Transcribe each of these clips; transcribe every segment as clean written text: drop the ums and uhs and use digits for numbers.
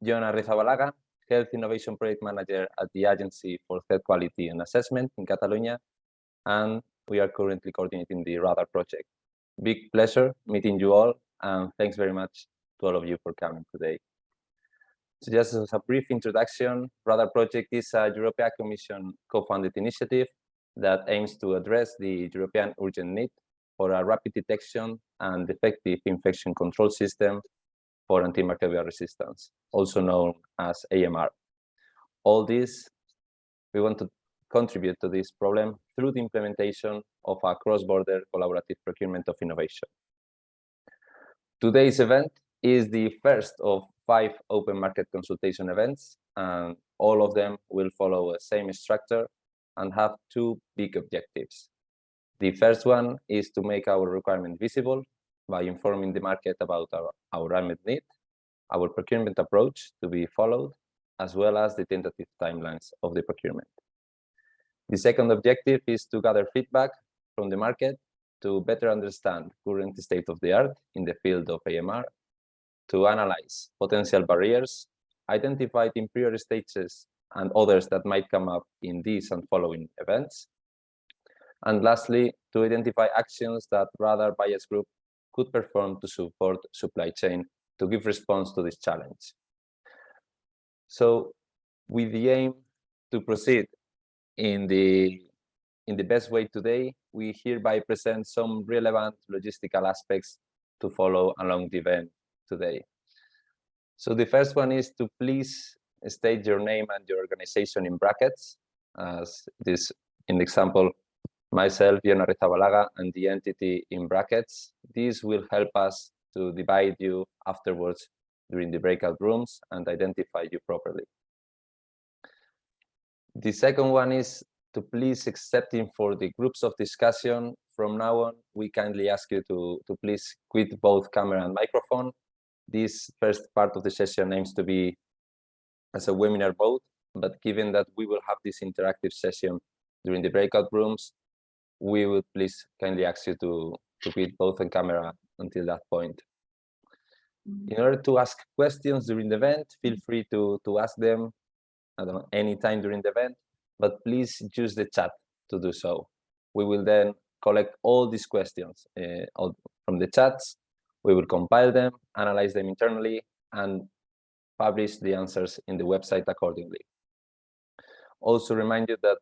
Joan Arrizabalaga, Health Innovation Project Manager at the Agency for Health Quality and Assessment in Catalonia, and we are currently coordinating the RaDAR project. Big pleasure meeting you all, and thanks very much to all of you for coming today. So just as a brief introduction, RaDAR project is a European Commission co-funded initiative that aims to address the European urgent need for a rapid detection and effective infection control system for antimicrobial resistance, also known as AMR. All this, we want to contribute to this problem through the implementation of a cross-border collaborative procurement of innovation. Today's event is the first of 5 open market consultation events, and all of them will follow the same structure and have 2 big objectives. The first one is to make our requirement visible by informing the market about our unmet need, our procurement approach to be followed, as well as the tentative timelines of the procurement. The second objective is to gather feedback from the market to better understand current state of the art in the field of AMR, to analyze potential barriers, identify in prior stages and others that might come up in these and following events, and lastly, to identify actions that RaDAR Bias Group could perform to support supply chain to give response to this challenge. So, with the aim to proceed in the best way today, we hereby present some relevant logistical aspects to follow along the event today. So the first one is to please state your name and your organization in brackets, as this in the example, myself, Joan Arrizabalaga, and the entity in brackets. This will help us to divide you afterwards during the breakout rooms and identify you properly. The second one is to please accepting for the groups of discussion. From now on, we kindly ask you to please quit both camera and microphone. This first part of the session aims to be as a webinar mode, but given that we will have this interactive session during the breakout rooms, we would please kindly ask you to quit both on camera until that point. In order to ask questions during the event, feel free to ask them anytime during the event, but please use the chat to do so. We will then collect all these questions from the chats. We will compile them, analyze them internally, and publish the answers in the website accordingly. Also remind you that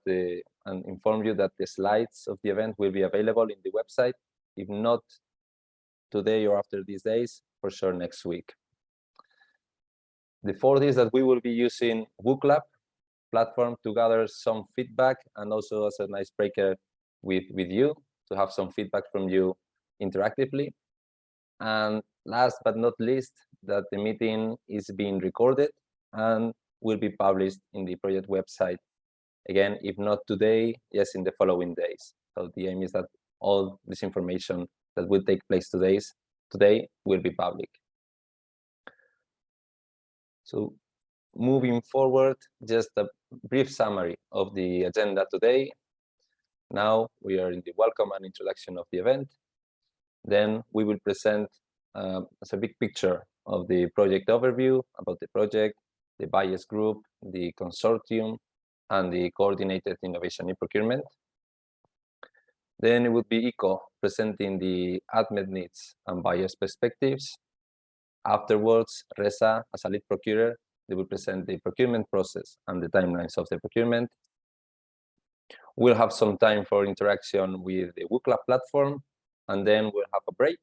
and inform you that the slides of the event will be available in the website, if not today or after these days, for sure next week. The fourth is that we will be using WooClap platform to gather some feedback and also as an icebreaker with you, to have some feedback from you interactively. And last but not least, that the meeting is being recorded and will be published in the project website. Again, if not today, yes, in the following days. So the aim is that all this information that will take place today will be public. So moving forward, just a brief summary of the agenda today. Now we are in the welcome and introduction of the event. Then we will present as a big picture of the project overview about the project, the bias group, the consortium, and the coordinated innovation in procurement. Then it would be ICO presenting the unmet needs and bias perspectives. Afterwards, RESA, as a lead procurer, they will present the procurement process and the timelines of the procurement. We'll have some time for interaction with the WooClap platform, and then we'll have a break.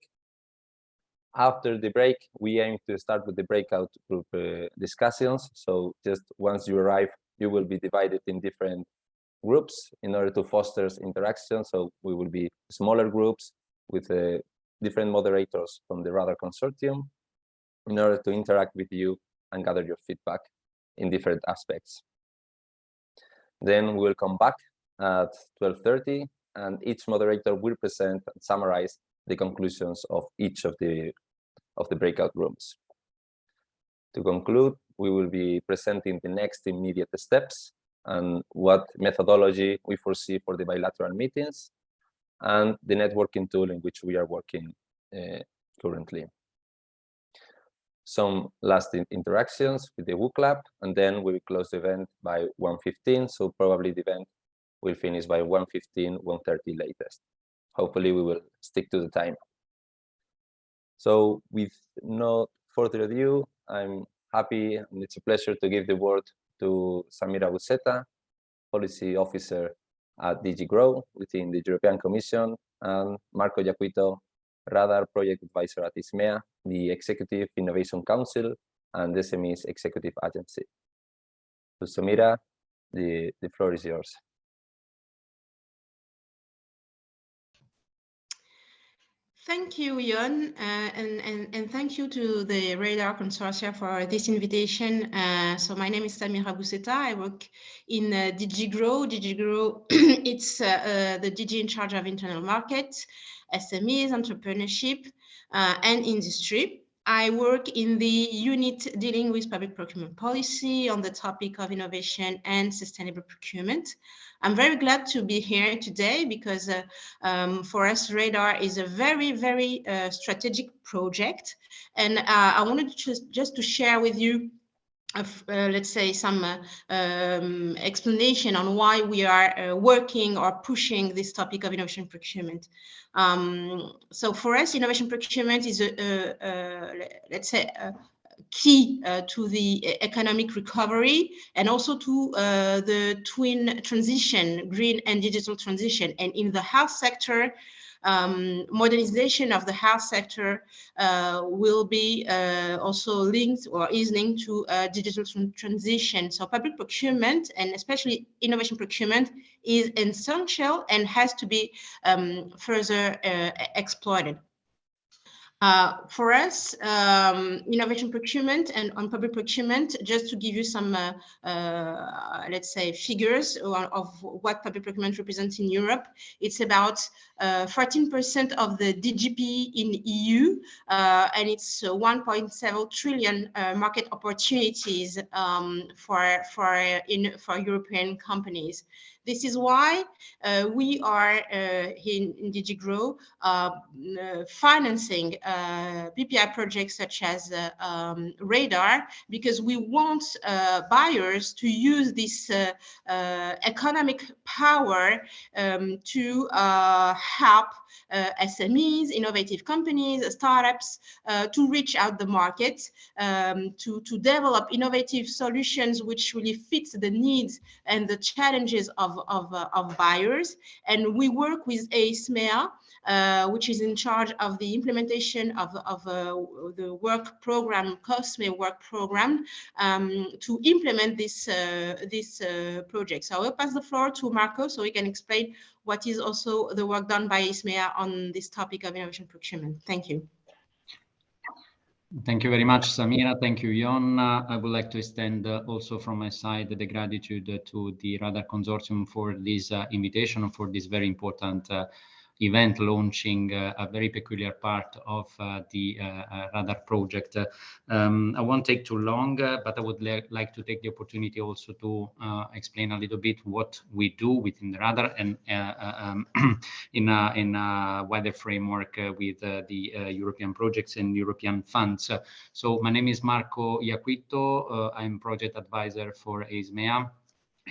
After the break, we aim to start with the breakout group discussions. So just once you arrive, you will be divided in different groups in order to foster interaction. So we will be smaller groups with different moderators from the RaDAR Consortium in order to interact with you and gather your feedback in different aspects. Then we'll come back at 12:30, and each moderator will present and summarize the conclusions of each of the breakout rooms. To conclude, we will be presenting the next immediate steps and what methodology we foresee for the bilateral meetings and the networking tool in which we are working currently. some last interactions with the WOOC lab, and then we will close the event by 1:15. So probably the event will finish by 1:15, 1:30 latest. Hopefully we will stick to the time. So with no further ado, I'm happy and it's a pleasure to give the word to Samira Buseta, Policy Officer at DG GROW within the European Commission, and Marco Iaquito, RaDAR Project Advisor at ISMEA, the Executive Innovation Council and SME's Executive Agency. So Samira, the floor is yours. Thank you, Jon, and thank you to the RaDAR Consortium for this invitation. So my name is Samira Buseta. I work in DG GROW. DG GROW, it's the DG in charge of internal market, SMEs, entrepreneurship, and industry. I work in the unit dealing with public procurement policy on the topic of innovation and sustainable procurement. I'm very glad to be here today because for us, RaDAR is a very, very strategic project. And I wanted just to share with you let's say some explanation on why we are working or pushing this topic of innovation procurement. So for us, innovation procurement is let's say key to the economic recovery and also to the twin transition, green and digital transition. And in the health sector, modernization of the health sector will be also linked or is linked to digital transition. So public procurement and especially innovation procurement is essential and has to be further exploited. For us, innovation procurement and on public procurement, just to give you some, let's say, figures of what public procurement represents in Europe, it's about 14% of the DGP in EU, and it's 1.7 trillion market opportunities for European companies. This is why we are in DG GROW financing PPI projects such as RaDAR, because we want buyers to use this economic power to help SMEs, innovative companies, startups to reach out the market, to develop innovative solutions which really fit the needs and the challenges of buyers. And we work with ISMEA, which is in charge of the implementation of the work program, COSME work program, to implement this project. So I will pass the floor to Marco so he can explain what is also the work done by ISMEA on this topic of innovation procurement. Thank you. Thank you very much, Samira. Thank you, Jon. I would like to extend also from my side the gratitude to the RaDAR Consortium for this invitation, for this very important event launching a very peculiar part of the RaDAR project. I won't take too long, but I would like to take the opportunity also to explain a little bit what we do within the RaDAR and in a wider framework with the European projects and European funds. So my name is Marco Iaquito. I'm project advisor for ISMEA.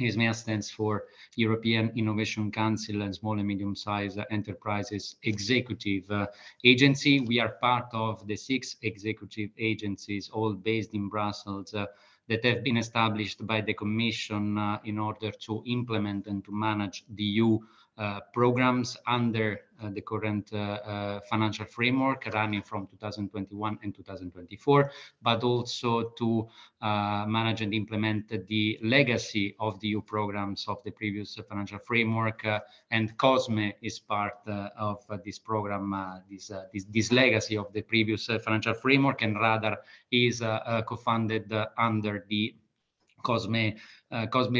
ISMEA stands for European Innovation Council and Small and Medium-Sized Enterprises Executive Agency. We are part of the 6 executive agencies, all based in Brussels, that have been established by the Commission in order to implement and to manage the EU programs under the current financial framework running from 2021 and 2024, but also to manage and implement the legacy of the EU programs of the previous financial framework. And COSME is part of this program, this legacy of the previous financial framework, and RaDAR is co-funded under the COSME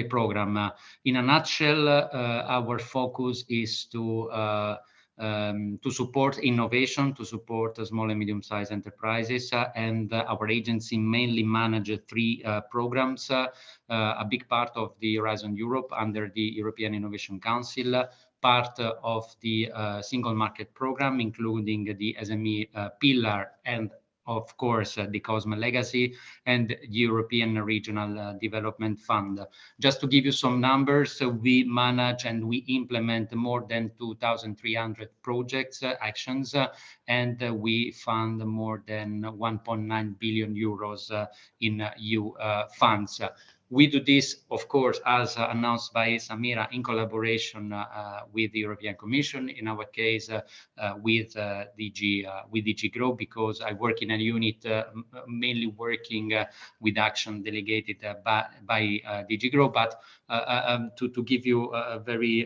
program. In a nutshell, our focus is to support innovation, to support small and medium-sized enterprises, and our agency mainly manages 3 programs, a big part of the Horizon Europe under the European Innovation Council, part of the Single Market Program, including the SME pillar, and of course, the COSME Legacy and European Regional Development Fund. Just to give you some numbers, we manage and we implement more than 2,300 projects, actions, and we fund more than 1.9 billion euros in EU funds. We do this, of course, as announced by Samira, in collaboration with the European Commission, in our case, with DG Grow, because I work in a unit mainly working with action delegated by DG Grow. But to give you a very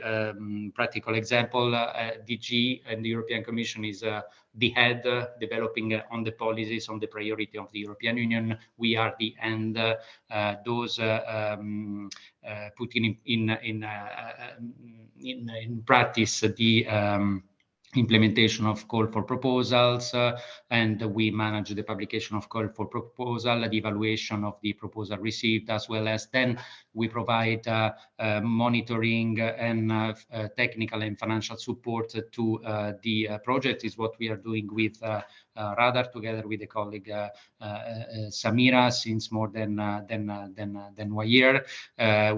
practical example, DG and the European Commission is the head developing on the policies, on the priority of the European Union. We are the end, those putting in practice the implementation of call for proposals, and we manage the publication of call for proposal, the evaluation of the proposal received, as well as then we provide monitoring and technical and financial support to the project. Is what we are doing with RaDAR together with the colleague Samira since more than 1 year.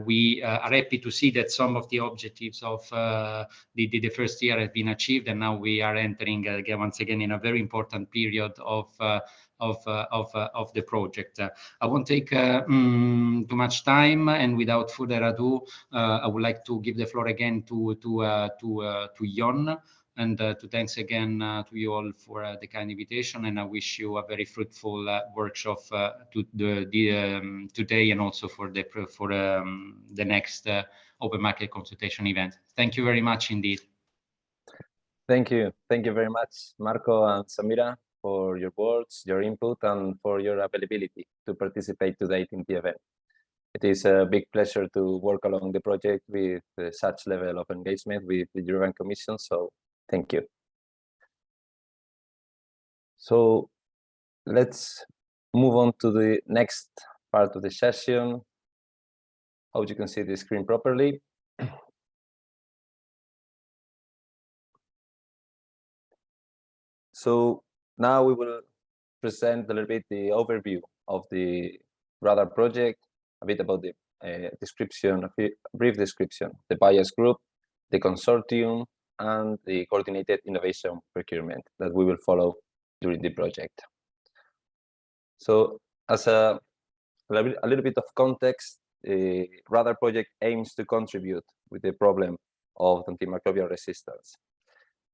We are happy to see that some of the objectives of the first year have been achieved, and now we are entering once again in a very important period of the project. I won't take too much time, and without further ado, I would like to give the floor again to Jon, and to thanks again to you all for the kind invitation, and I wish you a very fruitful workshop today and also for the next Open Market Consultation event. Thank you very much indeed. Thank you very much, Marco and Samira, for your words, your input, and for your availability to participate today in the event. It is a big pleasure to work along the project with such level of engagement with the European Commission, so thank you. So let's move on to the next part of the session. Hope you can see the screen properly. So now we will present a little bit the overview of the RaDAR project, a bit about the description, a brief description, the bias group, the consortium, and the coordinated innovation procurement that we will follow during the project. So as a little bit of context, the RaDAR project aims to contribute with the problem of antimicrobial resistance.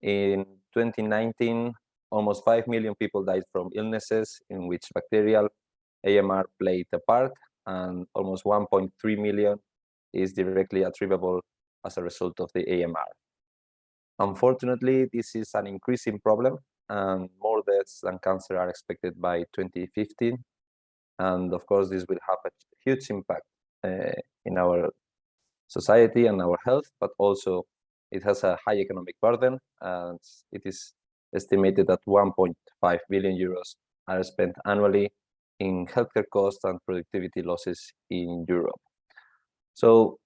In 2019, almost 5 million people died from illnesses in which bacterial AMR played a part, and almost 1.3 million is directly attributable as a result of the AMR. Unfortunately, this is an increasing problem, and more deaths than cancer are expected by 2050. And of course, this will have a huge impact in our society and our health, but also it has a high economic burden, and it is estimated that 1.5 billion euros are spent annually in healthcare costs and productivity losses in Europe. So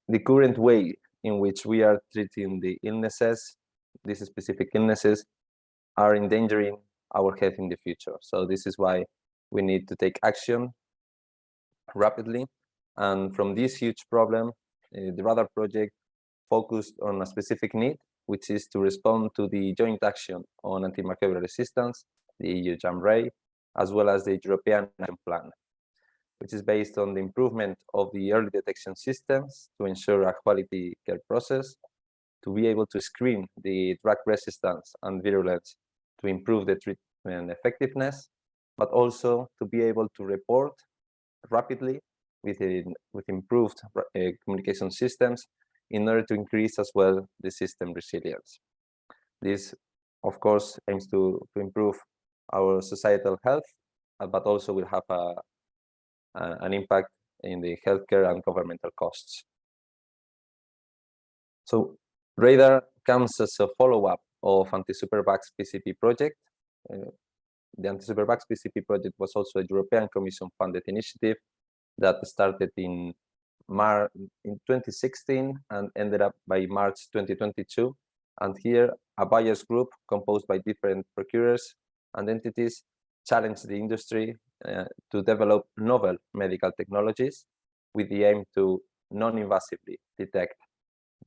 the current way in which we are treating the illnesses, these specific illnesses, are endangering our health in the future. So this is why we need to take action rapidly. And from this huge problem, the RaDAR project focused on a specific need, which is to respond to the joint action on antimicrobial resistance, the EU JAMRAE, as well as the European Action Plan, which is based on the improvement of the early detection systems to ensure a quality care process, to be able to screen the drug resistance and virulence to improve the treatment effectiveness, but also to be able to report rapidly with improved communication systems in order to increase as well the system resilience. This, of course, aims to improve our societal health, but also will have an impact in the healthcare and governmental costs. So RaDAR comes as a follow-up of anti-superbugs PCP project. The anti-superbugs PCP project was also a European Commission funded initiative that started in 2016 and ended up by March 2022. And here, a bias group composed by different procurers and entities challenge the industry to develop novel medical technologies with the aim to non-invasively detect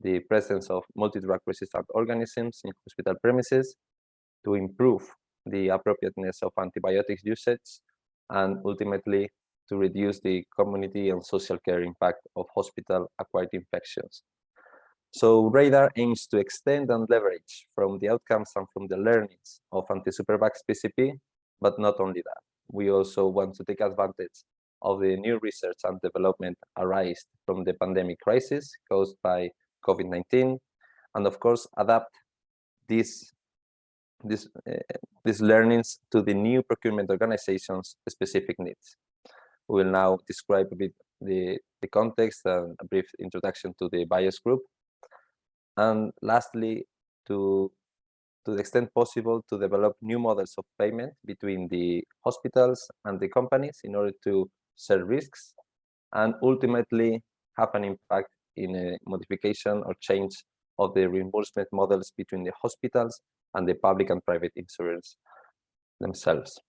the presence of multi-drug resistant organisms in hospital premises, to improve the appropriateness of antibiotics usage, and ultimately to reduce the community and social care impact of hospital-acquired infections. So RaDAR aims to extend and leverage from the outcomes and from the learnings of anti-supervax PCP, but not only that. We also want to take advantage of the new research and development arised from the pandemic crisis caused by COVID-19, and of course adapt these learnings to the new procurement organization's specific needs. We will now describe a bit the context and a brief introduction to the buyers group. And lastly, to the extent possible, to develop new models of payment between the hospitals and the companies in order to share risks and ultimately have an impact in a modification or change of the reimbursement models between the hospitals and the public and private insurers themselves.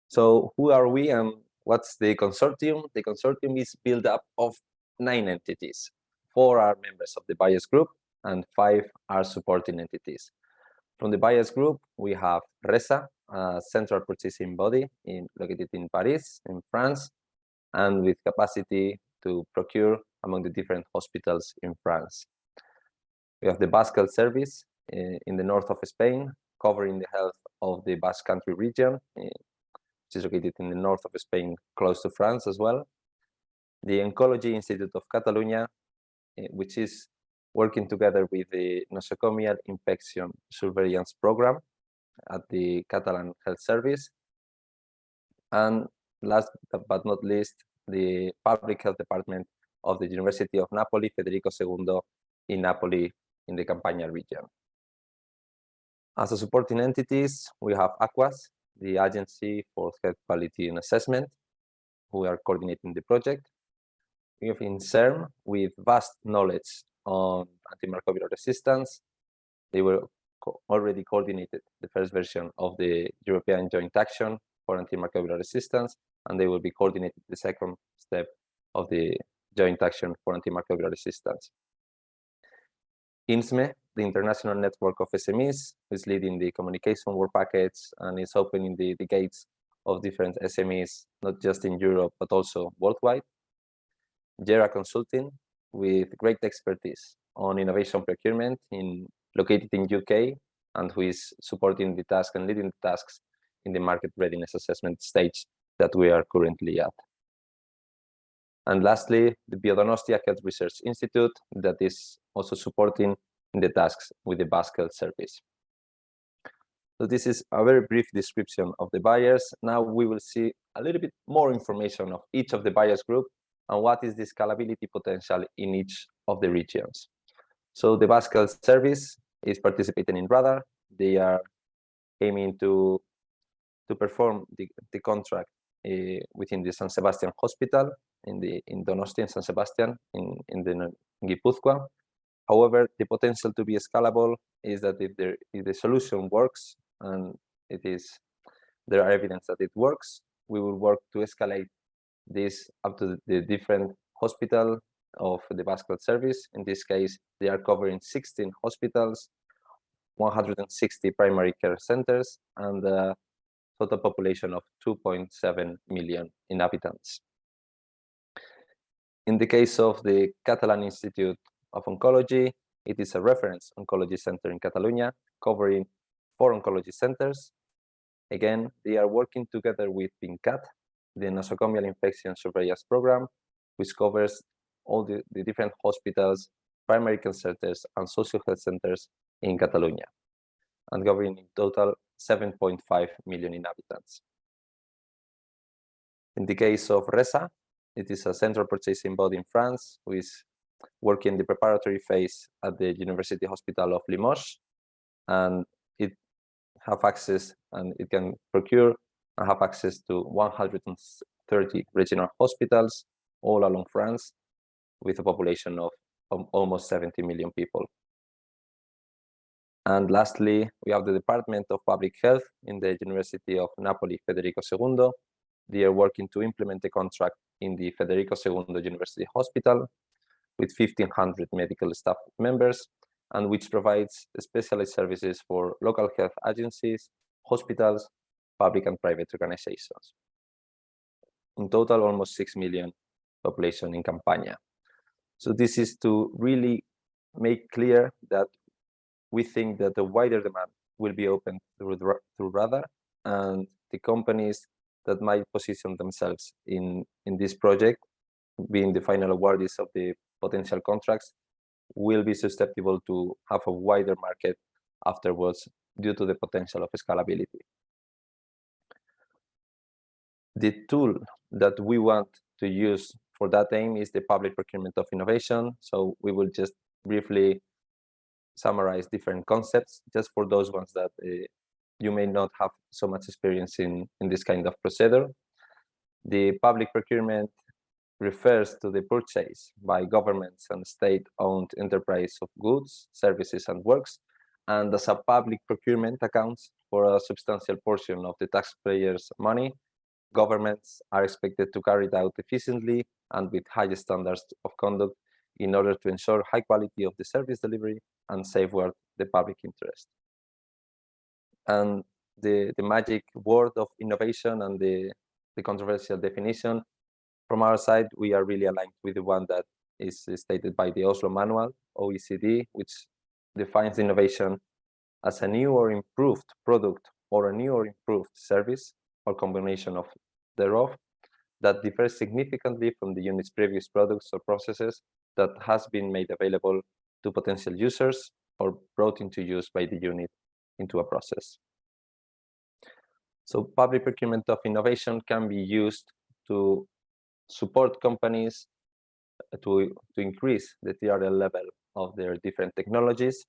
So who are we and what's the consortium? The consortium is built up of 9 entities. 4 are members of the buyers group and 5 are supporting entities. From the buyers group, we have RESA, a central purchasing body located in Paris, in France, and with capacity to procure among the different hospitals in France. We have the Basque Health Service in the north of Spain, covering the health of the Basque Country region, which is located in the north of Spain, close to France as well. The Oncology Institute of Catalonia, which is working together with the nosocomial infection surveillance program at the Catalan Health Service. And last but not least, the Public Health Department of the University of Napoli, Federico II in Napoli in the Campania region. As a supporting entities, we have AQUAS, the Agency for Health Quality and Assessment, who are coordinating the project. We have INSERM with vast knowledge on antimicrobial resistance. They were already coordinated the first version of the European Joint Action for Antimicrobial Resistance, and they will be coordinating the second step of the Joint Action for Antimicrobial Resistance. INSME, the international network of SMEs, is leading the communication work package and is opening the gates of different SMEs, not just in Europe, but also worldwide. RaDAR Consulting, with great expertise on innovation procurement, located in UK, and who is supporting the task and leading the tasks in the market readiness assessment stage that we are currently at. And lastly, the Biodonostia Health Research Institute, that is also supporting the tasks with the Basque Health Service. So this is a very brief description of the buyers. Now we will see a little bit more information of each of the buyers group and what is the scalability potential in each of the regions. So the Basque Health Service is participating in RaDAR. They are aiming to perform the contract within the San Sebastian Hospital in Donostia and San Sebastian in Gipuzkoa. However, the potential to be scalable is that if the solution works and there are evidence that it works, we will work to escalate this up to the different hospital of the Basque Health Service. In this case, they are covering 16 hospitals, 160 primary care centers, and a total population of 2.7 million inhabitants. In the case of the Catalan Institute of Oncology, it is a reference oncology center in Catalonia, covering 4 oncology centers. Again, they are working together with PINCAT, the nosocomial infection surveillance program, which covers all the different hospitals, primary care centers, and social health centers in Catalonia, and covering in total 7.5 million inhabitants. In the case of RESA, it is a central purchasing body in France, who is working in the preparatory phase at the University Hospital of Limoges, and it have access and it can procure and have access to 130 regional hospitals all along France, with a population of almost 70 million people. And lastly, we have the Department of Public Health in the University of Napoli Federico II. They are working to implement the contract in the Federico II University Hospital with 1,500 medical staff members, and which provides specialized services for local health agencies, hospitals, public and private organizations. In total, almost 6 million population in Campania. So this is to really make clear that we think that the wider demand will be open through RaDAR, and the companies that might position themselves in this project, being the final awardees of the potential contracts, will be susceptible to have a wider market afterwards due to the potential of scalability. The tool that we want to use for that aim is the public procurement of innovation. So we will just briefly summarize different concepts just for those ones that you may not have so much experience in this kind of procedure. The public procurement refers to the purchase by governments and state-owned enterprise of goods, services, and works, and as a public procurement accounts for a substantial portion of the taxpayers' money, governments are expected to carry it out efficiently and with high standards of conduct in order to ensure high quality of the service delivery and safeguard the public interest. And the magic word of innovation and the controversial definition, from our side, we are really aligned with the one that is stated by the Oslo Manual, OECD, which defines innovation as a new or improved product or a new or improved service or combination of thereof that differs significantly from the unit's previous products or processes that has been made available to potential users or brought into use by the unit into a process. So public procurement of innovation can be used to support companies to increase the TRL level of their different technologies.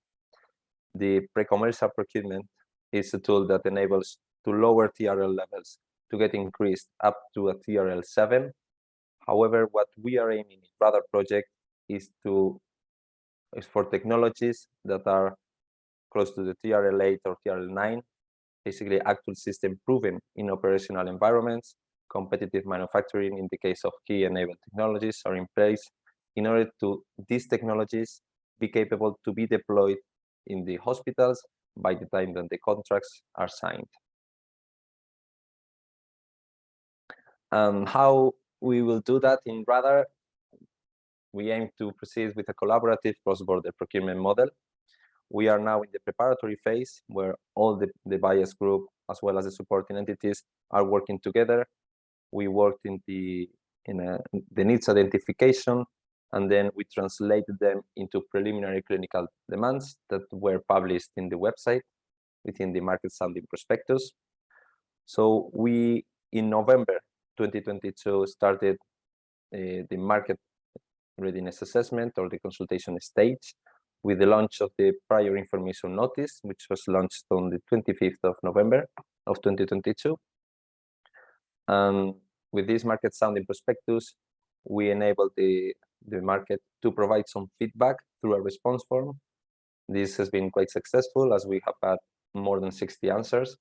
The pre-commercial procurement is a tool that enables to lower TRL levels to get increased up to a TRL 7. However, what we are aiming in RaDAR project is for technologies that are close to the TRL 8 or TRL 9, basically actual system proven in operational environments. Competitive manufacturing in the case of key enabled technologies are in place in order to these technologies be capable to be deployed in the hospitals by the time that the contracts are signed. How we will do that in RaDAR, we aim to proceed with a collaborative cross-border procurement model. We are now in the preparatory phase where all the buyers group as well as the supporting entities are working together. We worked in the needs identification, and then we translated them into preliminary clinical demands that were published in the website within the market sounding prospectus. So we, in November 2022, started the market readiness assessment or the consultation stage with the launch of the prior information notice, which was launched on the 25th of November of 2022. And with this market sounding prospectus, we enabled the market to provide some feedback through a response form. This has been quite successful as we have had more than 60 answers.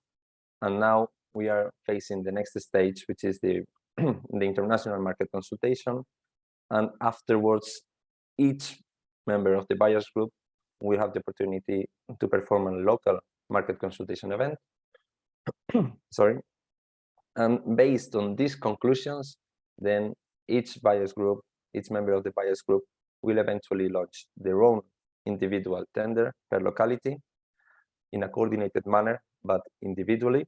And now we are facing the next stage, which is the international market consultation. And afterwards, each member of the buyers group will have the opportunity to perform a local market consultation event. Sorry. And based on these conclusions, then each buyers group, each member of the buyers group will eventually launch their own individual tender per locality in a coordinated manner, but individually.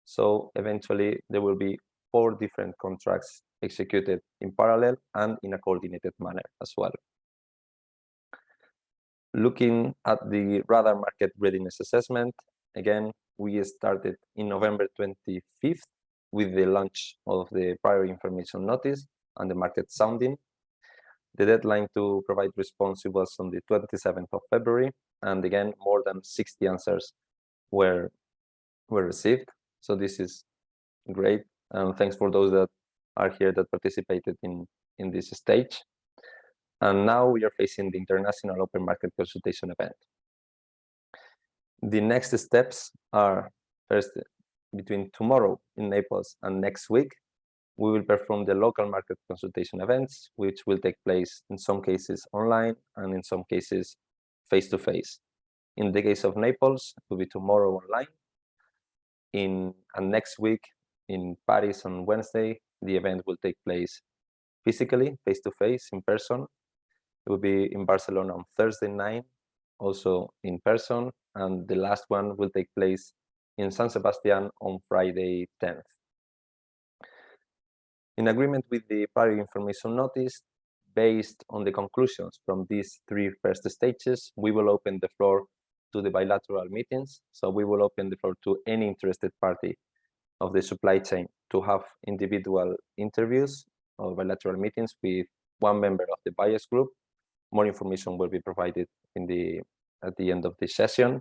So eventually there will be 4 different contracts executed in parallel and in a coordinated manner as well. Looking at the RaDAR market readiness assessment, again, we started in November 25th with the launch of the prior information notice and the market sounding. The deadline to provide response was on the 27th of February, and again, more than 60 answers were received. So this is great, and thanks for those that are here that participated in this stage. And now we are facing the International Open Market Consultation event. The next steps are, first, between tomorrow in Naples and next week, we will perform the local market consultation events, which will take place in some cases online and in some cases face-to-face. In the case of Naples, it will be tomorrow online. And next week in Paris on Wednesday, the event will take place physically, face-to-face, in person. It will be in Barcelona on Thursday night, also in person, and the last one will take place in San Sebastian on Friday 10th. In agreement with the public information notice, based on the conclusions from these three first stages, we will open the floor to the bilateral meetings. So we will open the floor to any interested party of the supply chain to have individual interviews or bilateral meetings with one member of the buyers group. More information will be provided at the end of the session,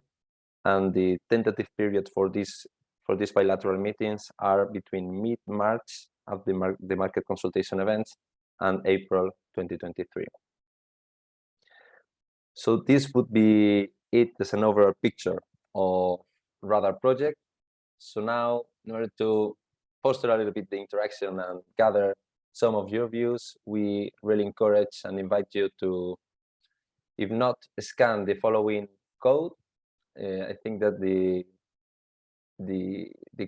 and the tentative period for these bilateral meetings are between mid-March of the market consultation events and April 2023. So this would be it as an overall picture of RaDAR project. So now, in order to foster a little bit the interaction and gather some of your views, we really encourage and invite you to, if not scan the following code, I think that the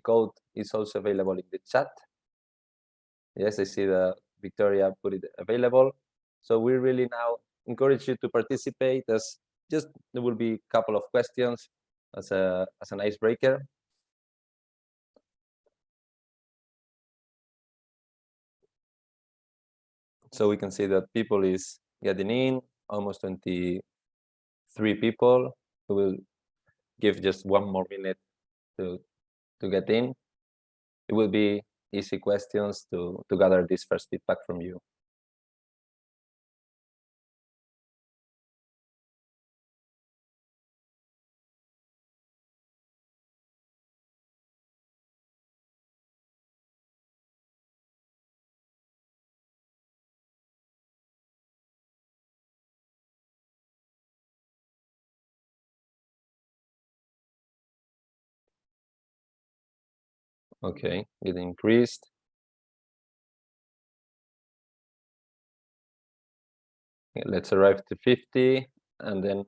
code is also available in the chat. Yes, I see that Victoria put it available. So we really now encourage you to participate, as just there will be a couple of questions as an icebreaker. So we can see that people is getting in, almost 23 people. We will give just one more minute to get in. It will be easy questions to gather this first feedback from you. Okay, it increased. Okay, let's arrive to 50, and then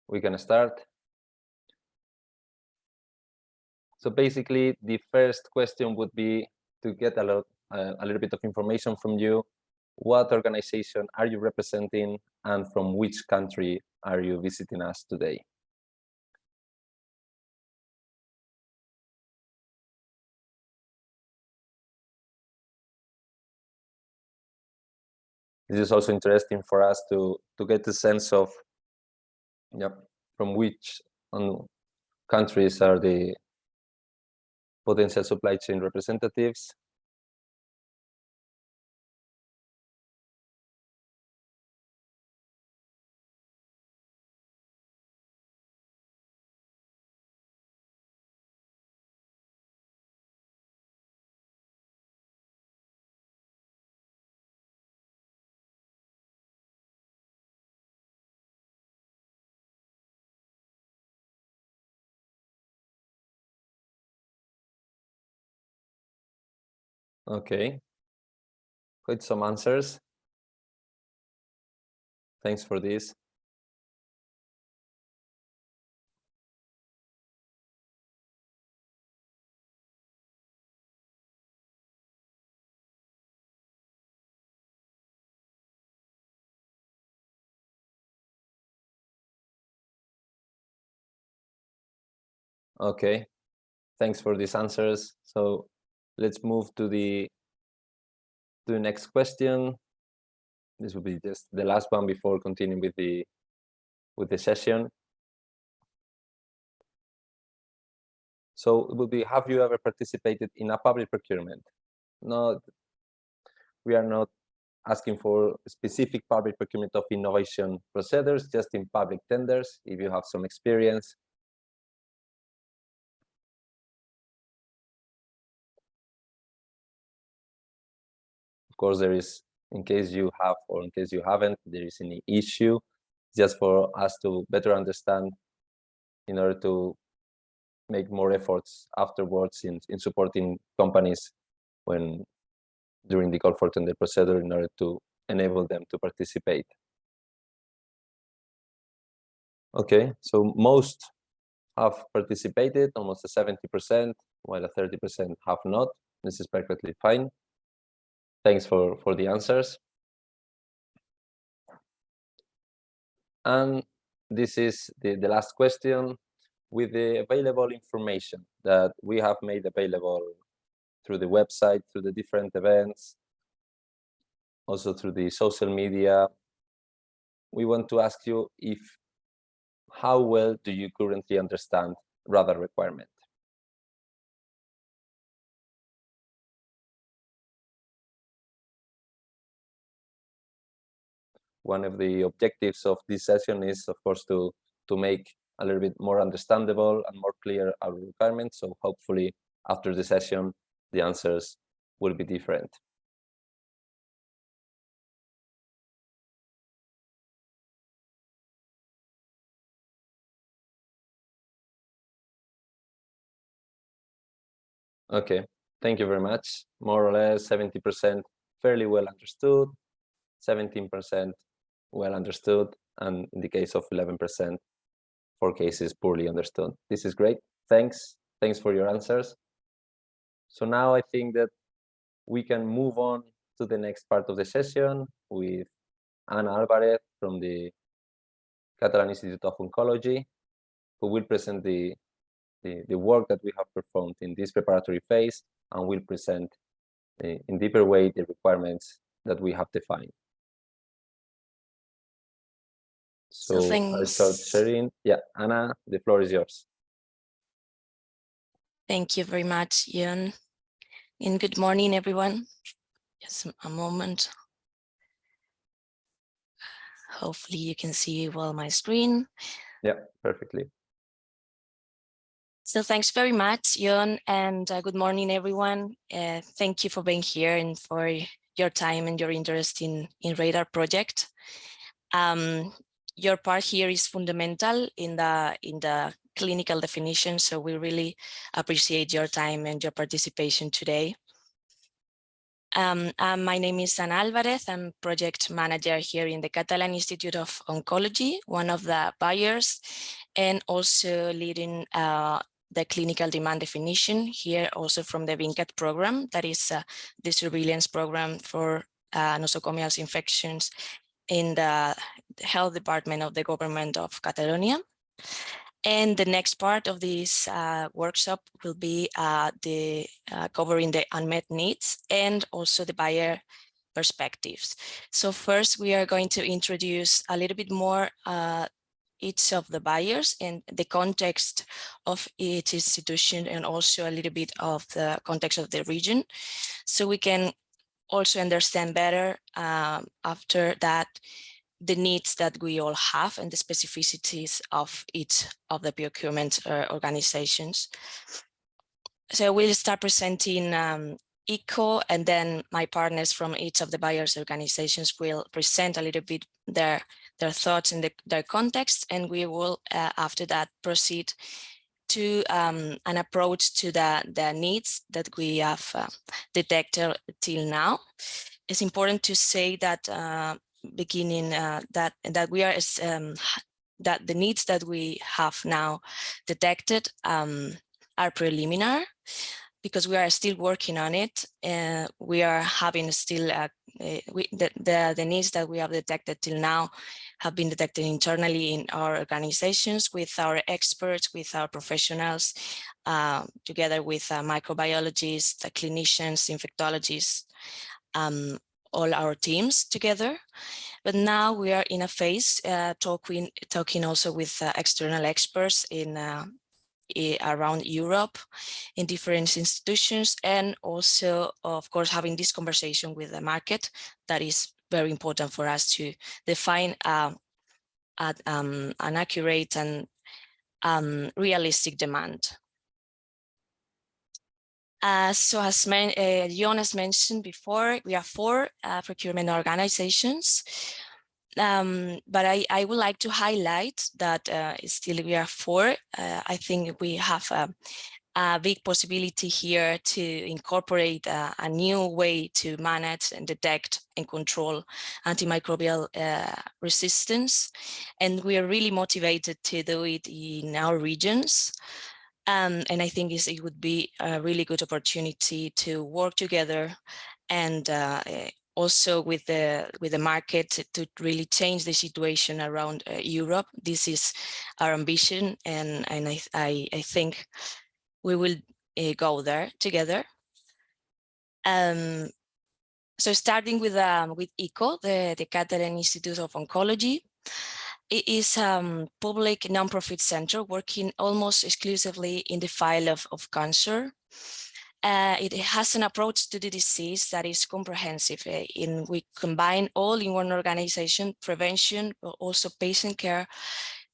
we can start. So basically, the first question would be to get a little bit of information from you. What organization are you representing, and from which country are you visiting us today? This is also interesting for us to get a sense of, from which countries are the potential supply chain representatives. Okay, quite some answers. Thanks for this. Okay, thanks for these answers. So let's move to the next question. This will be just the last one before continuing with the session. So it will be, have you ever participated in a public procurement? No, we are not asking for specific public procurement of innovation procedures, just in public tenders, if you have some experience. Of course, there is, in case you have or in case you haven't, there is any issue, just for us to better understand in order to make more efforts afterwards in supporting companies during the call for tender procedure in order to enable them to participate. Okay, so most have participated, almost 70%, while 30% have not. This is perfectly fine. Thanks for the answers. And this is the last question. With the available information that we have made available through the website, through the different events, also through the social media, we want to ask you how well do you currently understand RaDAR requirement? One of the objectives of this session is, of course, to make a little bit more understandable and more clear our requirements. So hopefully after the session, the answers will be different. Okay, thank you very much. More or less 70% fairly well understood, 17% well understood, and in the case of 11%, 4 cases poorly understood. This is great. Thanks for your answers. So now I think that we can move on to the next part of the session with Ana Alvarez from the Catalan Institute of Oncology, who will present the work that we have performed in this preparatory phase and will present in deeper way the requirements that we have defined. So I'll start sharing. Yeah, Ana, the floor is yours. Thank you very much, Ian. And good morning, everyone. Just a moment. Hopefully you can see well my screen. Yeah, perfectly. So thanks very much, Ian, and good morning, everyone. Thank you for being here and for your time and your interest in RaDAR project. Your part here is fundamental in the clinical definition, so we really appreciate your time and your participation today. My name is Ana Alvarez. I'm project manager here in the Catalan Institute of Oncology, one of the buyers, and also leading the clinical demand definition here also from the VINCAT program, that is the surveillance program for nosocomial infections in the health department of the government of Catalonia. And the next part of this workshop will be covering the unmet needs and also the buyer perspectives. So first we are going to introduce a little bit more each of the buyers and the context of each institution, and also a little bit of the context of the region, so we can also understand better after that the needs that we all have and the specificities of each of the procurement organizations. So we'll start presenting ECO, and then my partners from each of the buyers organizations will present a little bit their thoughts and their context, and we will after that proceed to an approach to the needs that we have detected till now. It's important to say that beginning that we are that the needs that we have now detected are preliminary, because we are still working on it. We are having still the needs that we have detected till now have been detected internally in our organizations with our experts, with our professionals, together with microbiologists, the clinicians, infectologists, all our teams together. But now we are in a phase talking also with external experts in around Europe in different institutions, and also of course having this conversation with the market. That is very important for us to define an accurate and realistic demand. So as John has mentioned before, we have 4 procurement organizations. But I would like to highlight that still we are four. I think we have a big possibility here to incorporate a new way to manage and detect and control antimicrobial resistance. And we are really motivated to do it in our regions. And I think it would be a really good opportunity to work together and also with the market to really change the situation around Europe. This is our ambition, and I think we will go there together. So starting with ICO, the Catalan Institute of Oncology. It is a public non-profit center working almost exclusively in the field of cancer. It has an approach to the disease that is comprehensive. We combine all in one organization, prevention, but also patient care,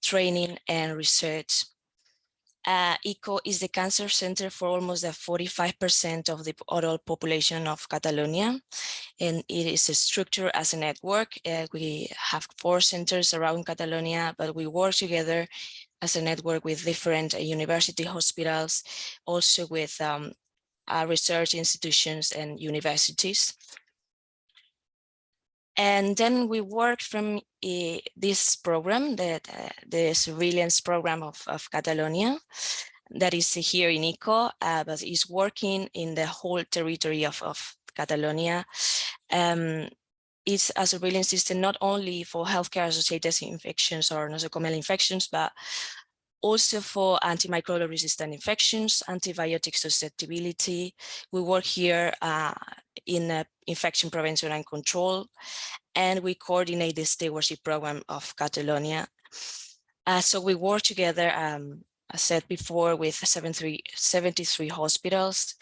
training, and research. ICO is the cancer center for almost 45% of the overall population of Catalonia, and it is structured as a network. We have 4 centers around Catalonia, but we work together as a network with different university hospitals, also with research institutions and universities. And then we work from this program, the surveillance program of Catalonia, that is here in ICO, but is working in the whole territory of Catalonia. It's a surveillance system not only for healthcare-associated infections or nosocomial infections, but also for antimicrobial resistant infections, antibiotic susceptibility. We work here in infection prevention and control, and we coordinate the stewardship program of Catalonia. So we work together, as I said before, with 73 hospitals,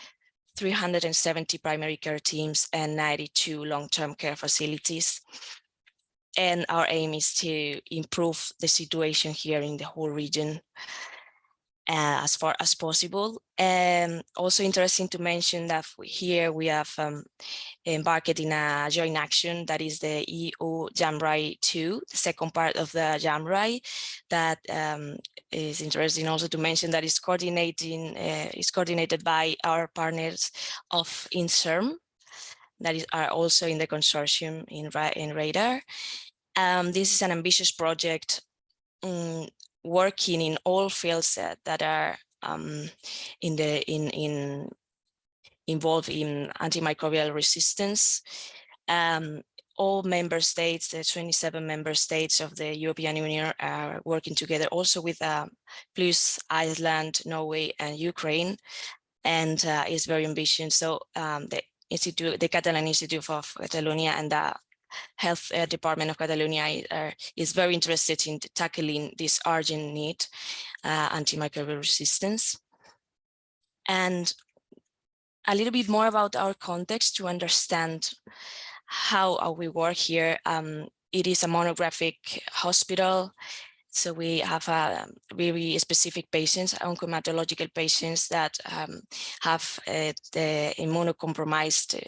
370 primary care teams, and 92 long-term care facilities. And our aim is to improve the situation here in the whole region as far as possible. And also interesting to mention that here we have embarked in a joint action that is the EU JAMRAI 2, the second part of the JAMRAI, that is interesting also to mention that is coordinated by our partners of INSERM, that are also in the consortium in RaDAR. This is an ambitious project working in all fields that are involved in antimicrobial resistance. All member states, the 27 member states of the European Union, are working together, also with plus Iceland, Norway, and Ukraine, and is very ambitious. So the Catalan Institute of Catalonia and the Health Department of Catalonia is very interested in tackling this urgent need, antimicrobial resistance. And a little bit more about our context to understand how we work here. It is a monographic hospital, so we have very specific patients, oncohematological patients that have the immunocompromised.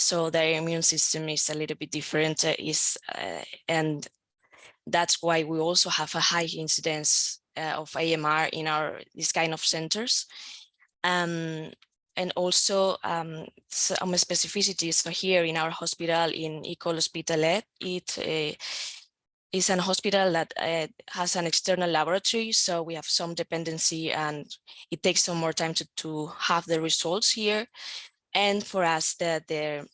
So their immune system is a little bit different, and that's why we also have a high incidence of AMR in this kind of centers. And also some specificities. So here in our hospital in Ecole Hospitalet, it is an hospital that has an external laboratory, so we have some dependency and it takes some more time to have the results here. And for us, to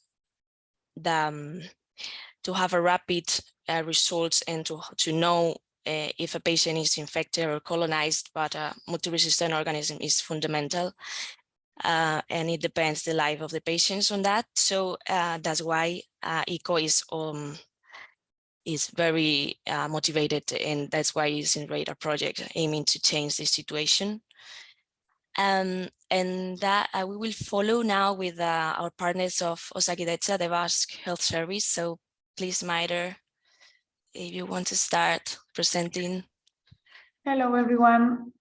have a rapid results and to know if a patient is infected or colonized, but a multi-resistant organism is fundamental. And it depends the life of the patients on that. So that's why ICO is very motivated, and that's why it's in RaDAR project aiming to change the situation. And that we will follow now with our partners of Osakidetza, the Basque Health Service. So please, Maider, if you want to start presenting. Hello, everyone.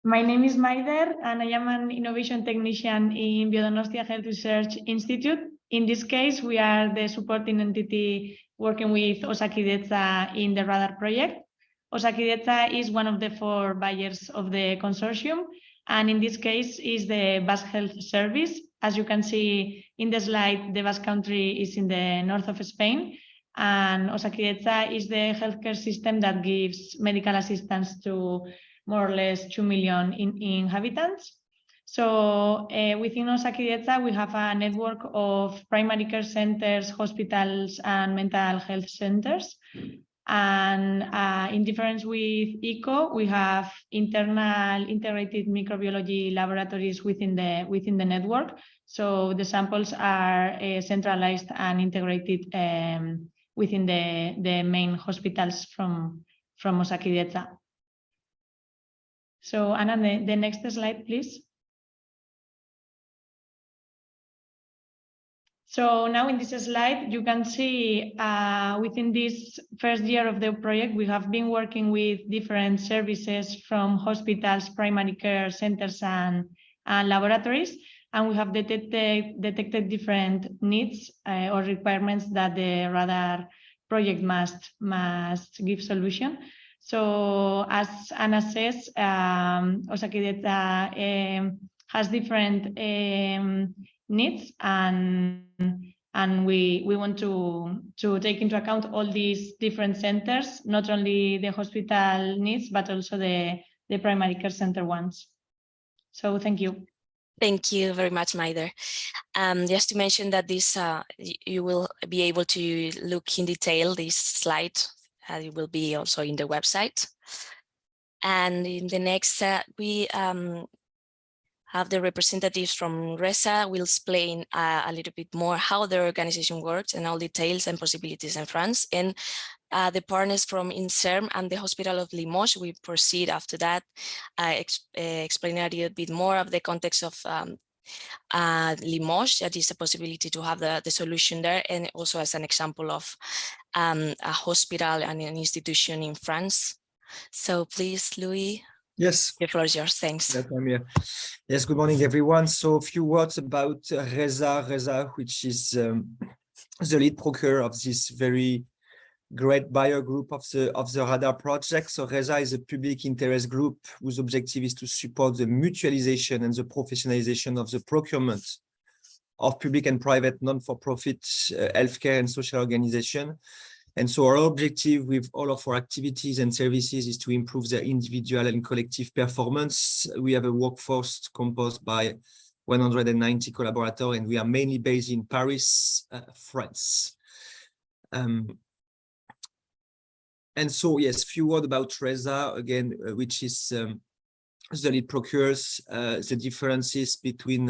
My name is Maider, and I am an innovation technician in Biodonostia Health Research Institute. In this case, we are the supporting entity working with Osakidetza in the RaDAR project. Osakidetza is one of the 4 buyers of the consortium, and in this case is the Basque Health Service. As you can see in the slide, the Basque Country is in the north of Spain, and Osakidetza is the healthcare system that gives medical assistance to more or less 2 million inhabitants. So within Osakidetza, we have a network of primary care centers, hospitals, and mental health centers. And in difference with ECO, we have internal integrated microbiology laboratories within the network. So the samples are centralized and integrated within the main hospitals from Osakidetza. So Anna, the next slide, please. So now in this slide, you can see within this first year of the project, we have been working with different services from hospitals, primary care centers, and laboratories. And we have detected different needs or requirements that the RaDAR project must give solution. So as Anna says, Osakidetza has different needs, and we want to take into account all these different centers, not only the hospital needs, but also the primary care center ones. So thank you. Thank you very much, Maider. Just to mention that this you will be able to look in detail this slide. It will be also in the website. And in the next, we have the representatives from RESA will explain a little bit more how the organization works and all details and possibilities in France. And the partners from INSERM and the Hospital of Limoges, we proceed after that, explain a little bit more of the context of Limoges, that is a possibility to have the solution there, and also as an example of a hospital and an institution in France. So please, Louis. Yes. The floor is yours. Thanks. Yes, good morning, everyone. So a few words about RaDAR, which is the lead procurer of this very great buyer group of the RaDAR project. So RaDAR is a public interest group whose objective is to support the mutualization and the professionalization of the procurement of public and private non-for-profit healthcare and social organization. And so our objective with all of our activities and services is to improve their individual and collective performance. We have a workforce composed by 190 collaborators, and we are mainly based in Paris, France. And so, yes, few words about RaDAR, again, which is the lead procurers. The differences between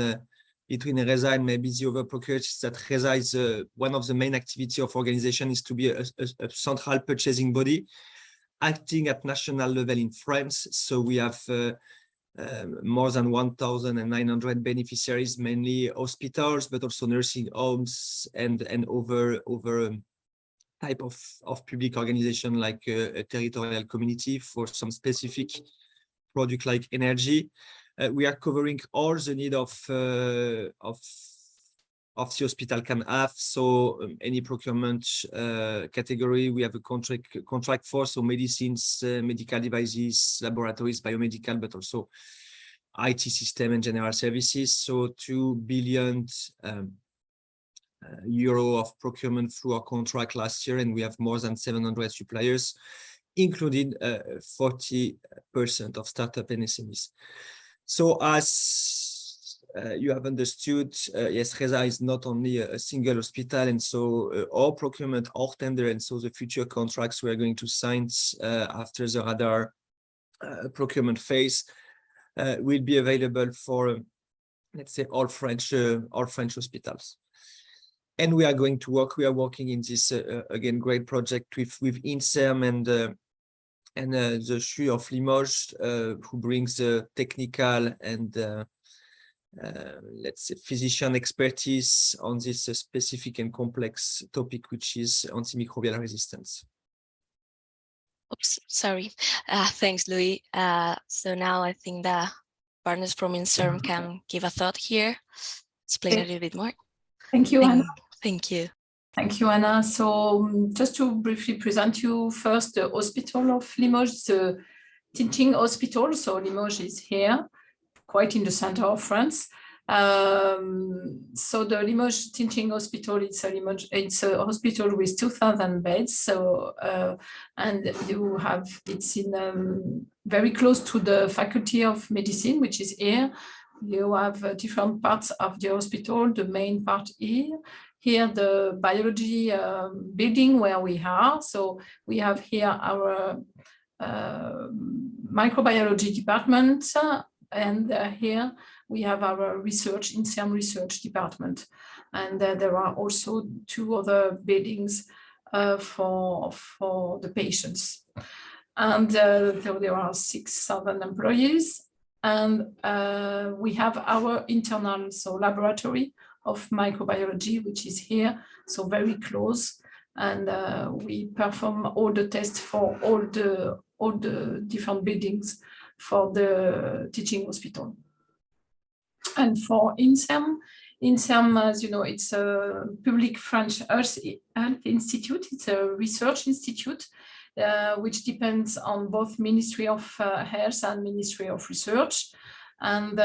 RaDAR and maybe the other procurers is that RaDAR is one of the main activity of organization is to be a central purchasing body acting at national level in France. So we have more than 1,900 beneficiaries, mainly hospitals, but also nursing homes and other type of public organization like a territorial community for some specific product like energy. We are covering all the need of the hospital can have. So any procurement category, we have a contract for, so medicines, medical devices, laboratories, biomedical, but also IT system and general services. So 2 billion euro of procurement through our contract last year, and we have more than 700 suppliers, including 40% of startup and SMEs. So as you have understood, yes, RaDAR is not only a single hospital, and so our procurement, our tender, and so the future contracts we are going to sign after the RaDAR procurement phase will be available for, let's say, all French hospitals. And we are working in this again great project with INSERM and the CHU of Limoges, who brings the technical and let's say physician expertise on this specific and complex topic, which is antimicrobial resistance. Oops, sorry. Thanks, Louis. So now I think the partners from INSERM can give a thought here, explain a little bit more. Thank you, Anna. Thank you. Thank you, Anna. So just to briefly present you first the hospital of Limoges, the teaching hospital. So Limoges is here, quite in the center of France. So the Limoges Teaching Hospital, it's a hospital with 2,000 beds. So and it's in very close to the Faculty of Medicine, which is here. You have different parts of the hospital. The main part here the biology building where we are. So we have here our microbiology department, and here we have our research, INSERM research department. And there are also 2 other buildings for the patients. And there are 6,000 employees. And we have our internal laboratory of microbiology, which is here, so very close. And we perform all the tests for all the different buildings for the teaching hospital. And for INSERM, as you know, it's a public French Health Institute. It's a research institute, which depends on both Ministry of Health and Ministry of Research. And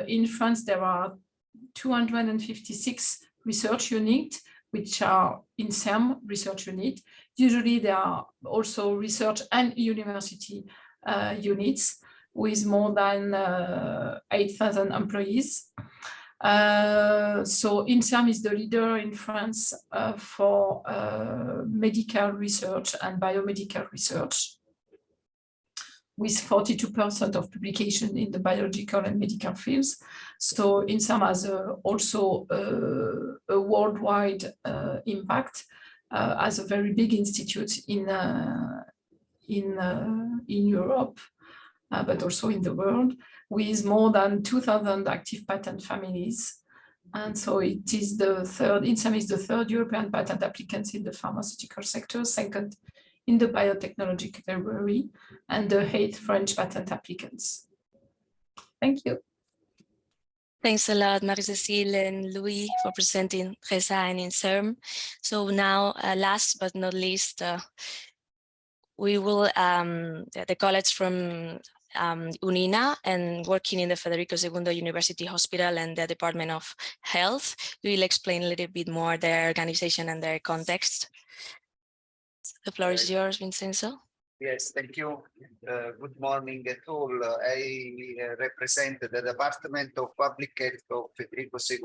in France, there are 256 research units, which are INSERM research unit. Usually there are also research and university units with more than 8,000 employees. So INSERM is the leader in France for medical research and biomedical research, with 42% of publication in the biological and medical fields. So INSERM has also a worldwide impact as a very big institute in Europe, but also in the world, with more than 2,000 active patent families. And so it is INSERM is the 3rd European patent applicant in the pharmaceutical sector, 2nd in the biotechnology category, and the 8th French patent applicants. Thank you. Thanks a lot, Marie-Cécile and Louis, for presenting RESA and INSERM. So now, last but not least, we will, the colleagues from UNINA and working in the Federico II University Hospital and the Department of Health, we will explain a little bit more their organization and their context. The floor is yours, Vincenzo. Yes, thank you. Good morning at all. I represent the Department of Public Health of Federico II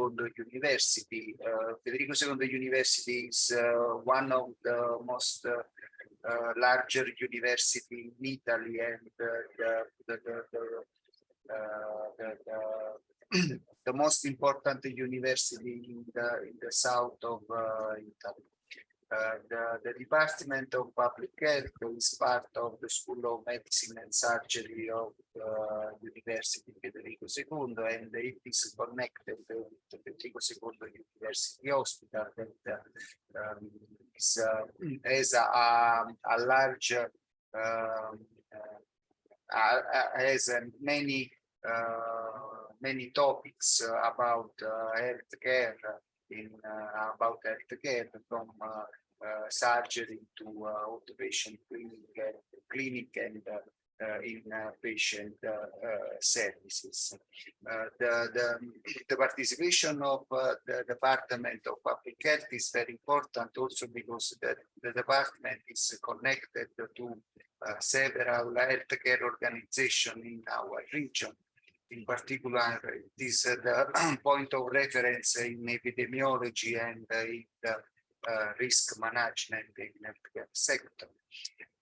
University. Federico II University is one of the most larger university in Italy, and the most important university in the south of Italy. The Department of Public Health is part of the School of Medicine and Surgery of University Federico II, and it is connected to the Federico II University Hospital that has a large, has many topics about healthcare, from surgery to outpatient clinic and inpatient services. The participation of the Department of Public Health is very important also because the department is connected to several healthcare organizations in our region. In particular, it is the point of reference in epidemiology and in the risk management in the healthcare sector.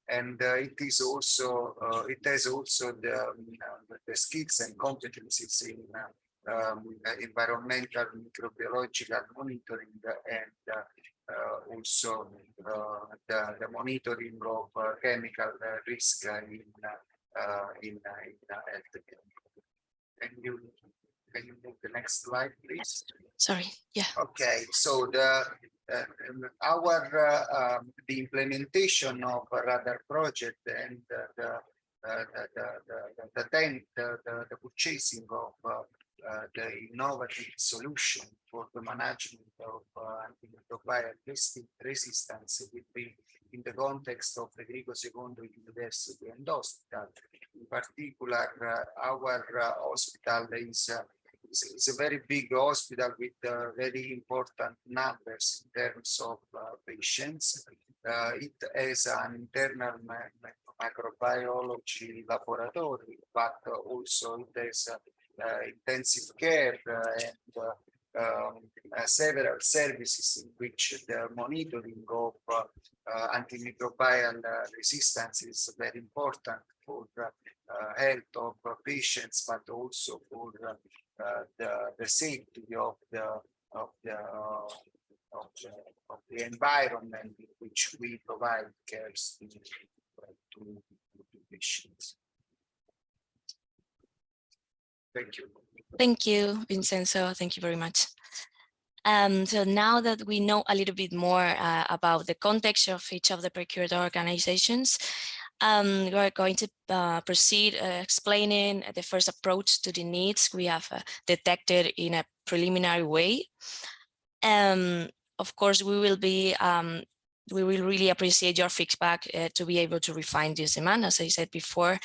And it is also it has also the skills and competencies in environmental microbiological monitoring and also the monitoring of chemical risk in healthcare. Can you move the next slide, please? Sorry. Yeah. Okay. So the implementation of RaDAR project and the purchasing of the innovative solution for the management of antimicrobial resistance will be in the context of Federico II University and Hospital. In particular, our hospital is a very big hospital with very important numbers in terms of patients. It has an internal microbiology laboratory, but also it has intensive care and several services in which the monitoring of antimicrobial resistance is very important for health of patients, but also for the safety of the environment in which we provide care to patients. Thank you. Thank you, Vincenzo. Thank you very much. So now that we know a little bit more about the context of each of the procured organizations, we are going to proceed explaining the first approach to the needs we have detected in a preliminary way. Of course, we will really appreciate your feedback to be able to refine this demand, as I said before.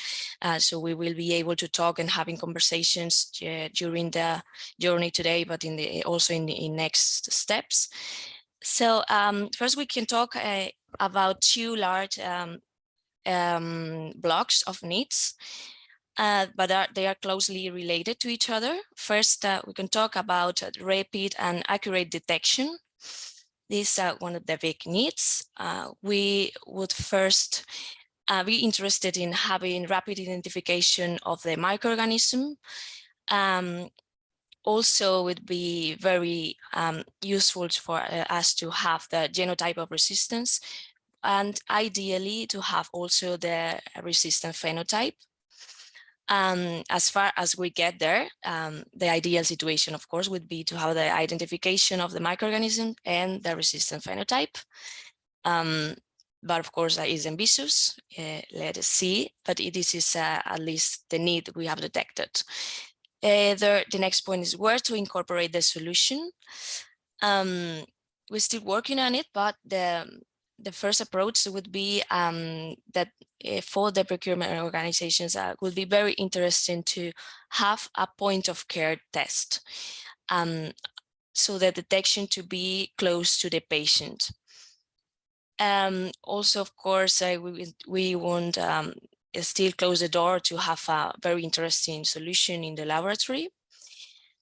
So we will be able to talk and having conversations during the journey today, but also in the next steps. So first we can talk about two large blocks of needs, but they are closely related to each other. First, we can talk about rapid and accurate detection. This is one of the big needs. We would first be interested in having rapid identification of the microorganism. Also would be very useful for us to have the genotype of resistance, and ideally to have also the resistant phenotype. As far as we get there, the ideal situation, of course, would be to have the identification of the microorganism and the resistant phenotype. But of course, that is ambitious. Let us see. But this is at least the need we have detected. The next point is where to incorporate the solution. We're still working on it, but the first approach would be that for the procurement organizations would be very interesting to have a point of care test, so the detection to be close to the patient. Also, of course, we won't still close the door to have a very interesting solution in the laboratory.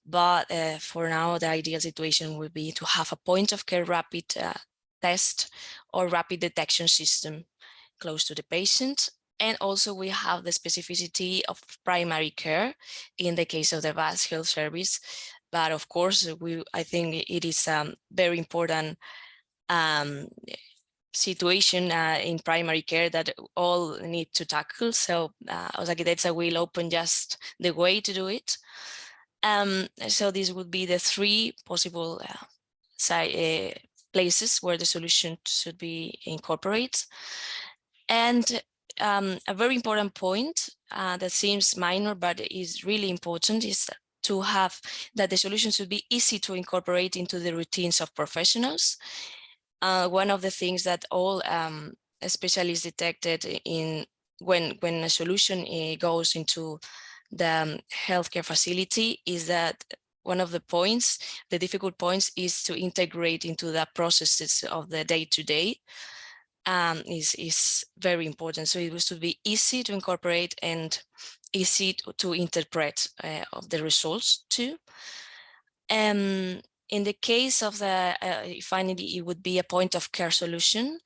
But for now, the ideal situation would be to have a point of care rapid test or rapid detection system close to the patient. And also we have the specificity of primary care in the case of the vast health service. But of course, I think it is a very important situation in primary care that all need to tackle. So Osakidecha will open just the way to do it. So this would be the three possible places where the solution should be incorporated. And a very important point that seems minor but is really important is to have that the solution should be easy to incorporate into the routines of professionals. One of the things that all specialists detected in when a solution goes into the healthcare facility is that one of the points, the difficult points, is to integrate into the processes of the day-to-day. Is very important. So it was to be easy to incorporate and easy to interpret of the results too. In the case of the finally, it would be a point of care solution.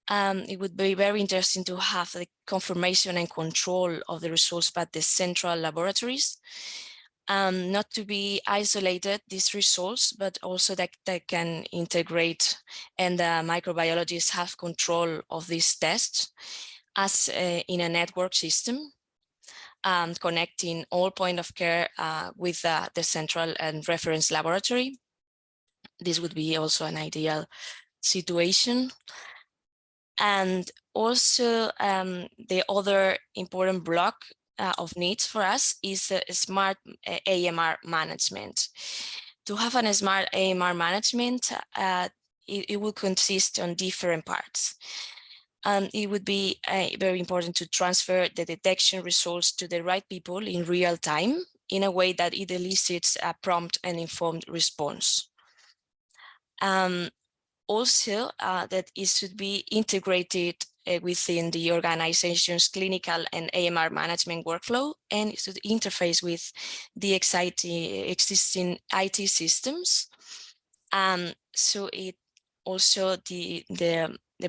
It would be very interesting to have the confirmation and control of the results by the central laboratories. Not to be isolated, these results, but also that they can integrate and the microbiologists have control of these tests as in a network system, connecting all point of care with the central and reference laboratory. This would be also an ideal situation. And also the other important block of needs for us is smart AMR management. To have a smart AMR management, it will consist on different parts. It would be very important to transfer the detection results to the right people in real time in a way that it elicits a prompt and informed response. Also, that it should be integrated within the organization's clinical and AMR management workflow, and it should interface with the existing IT systems. So it also the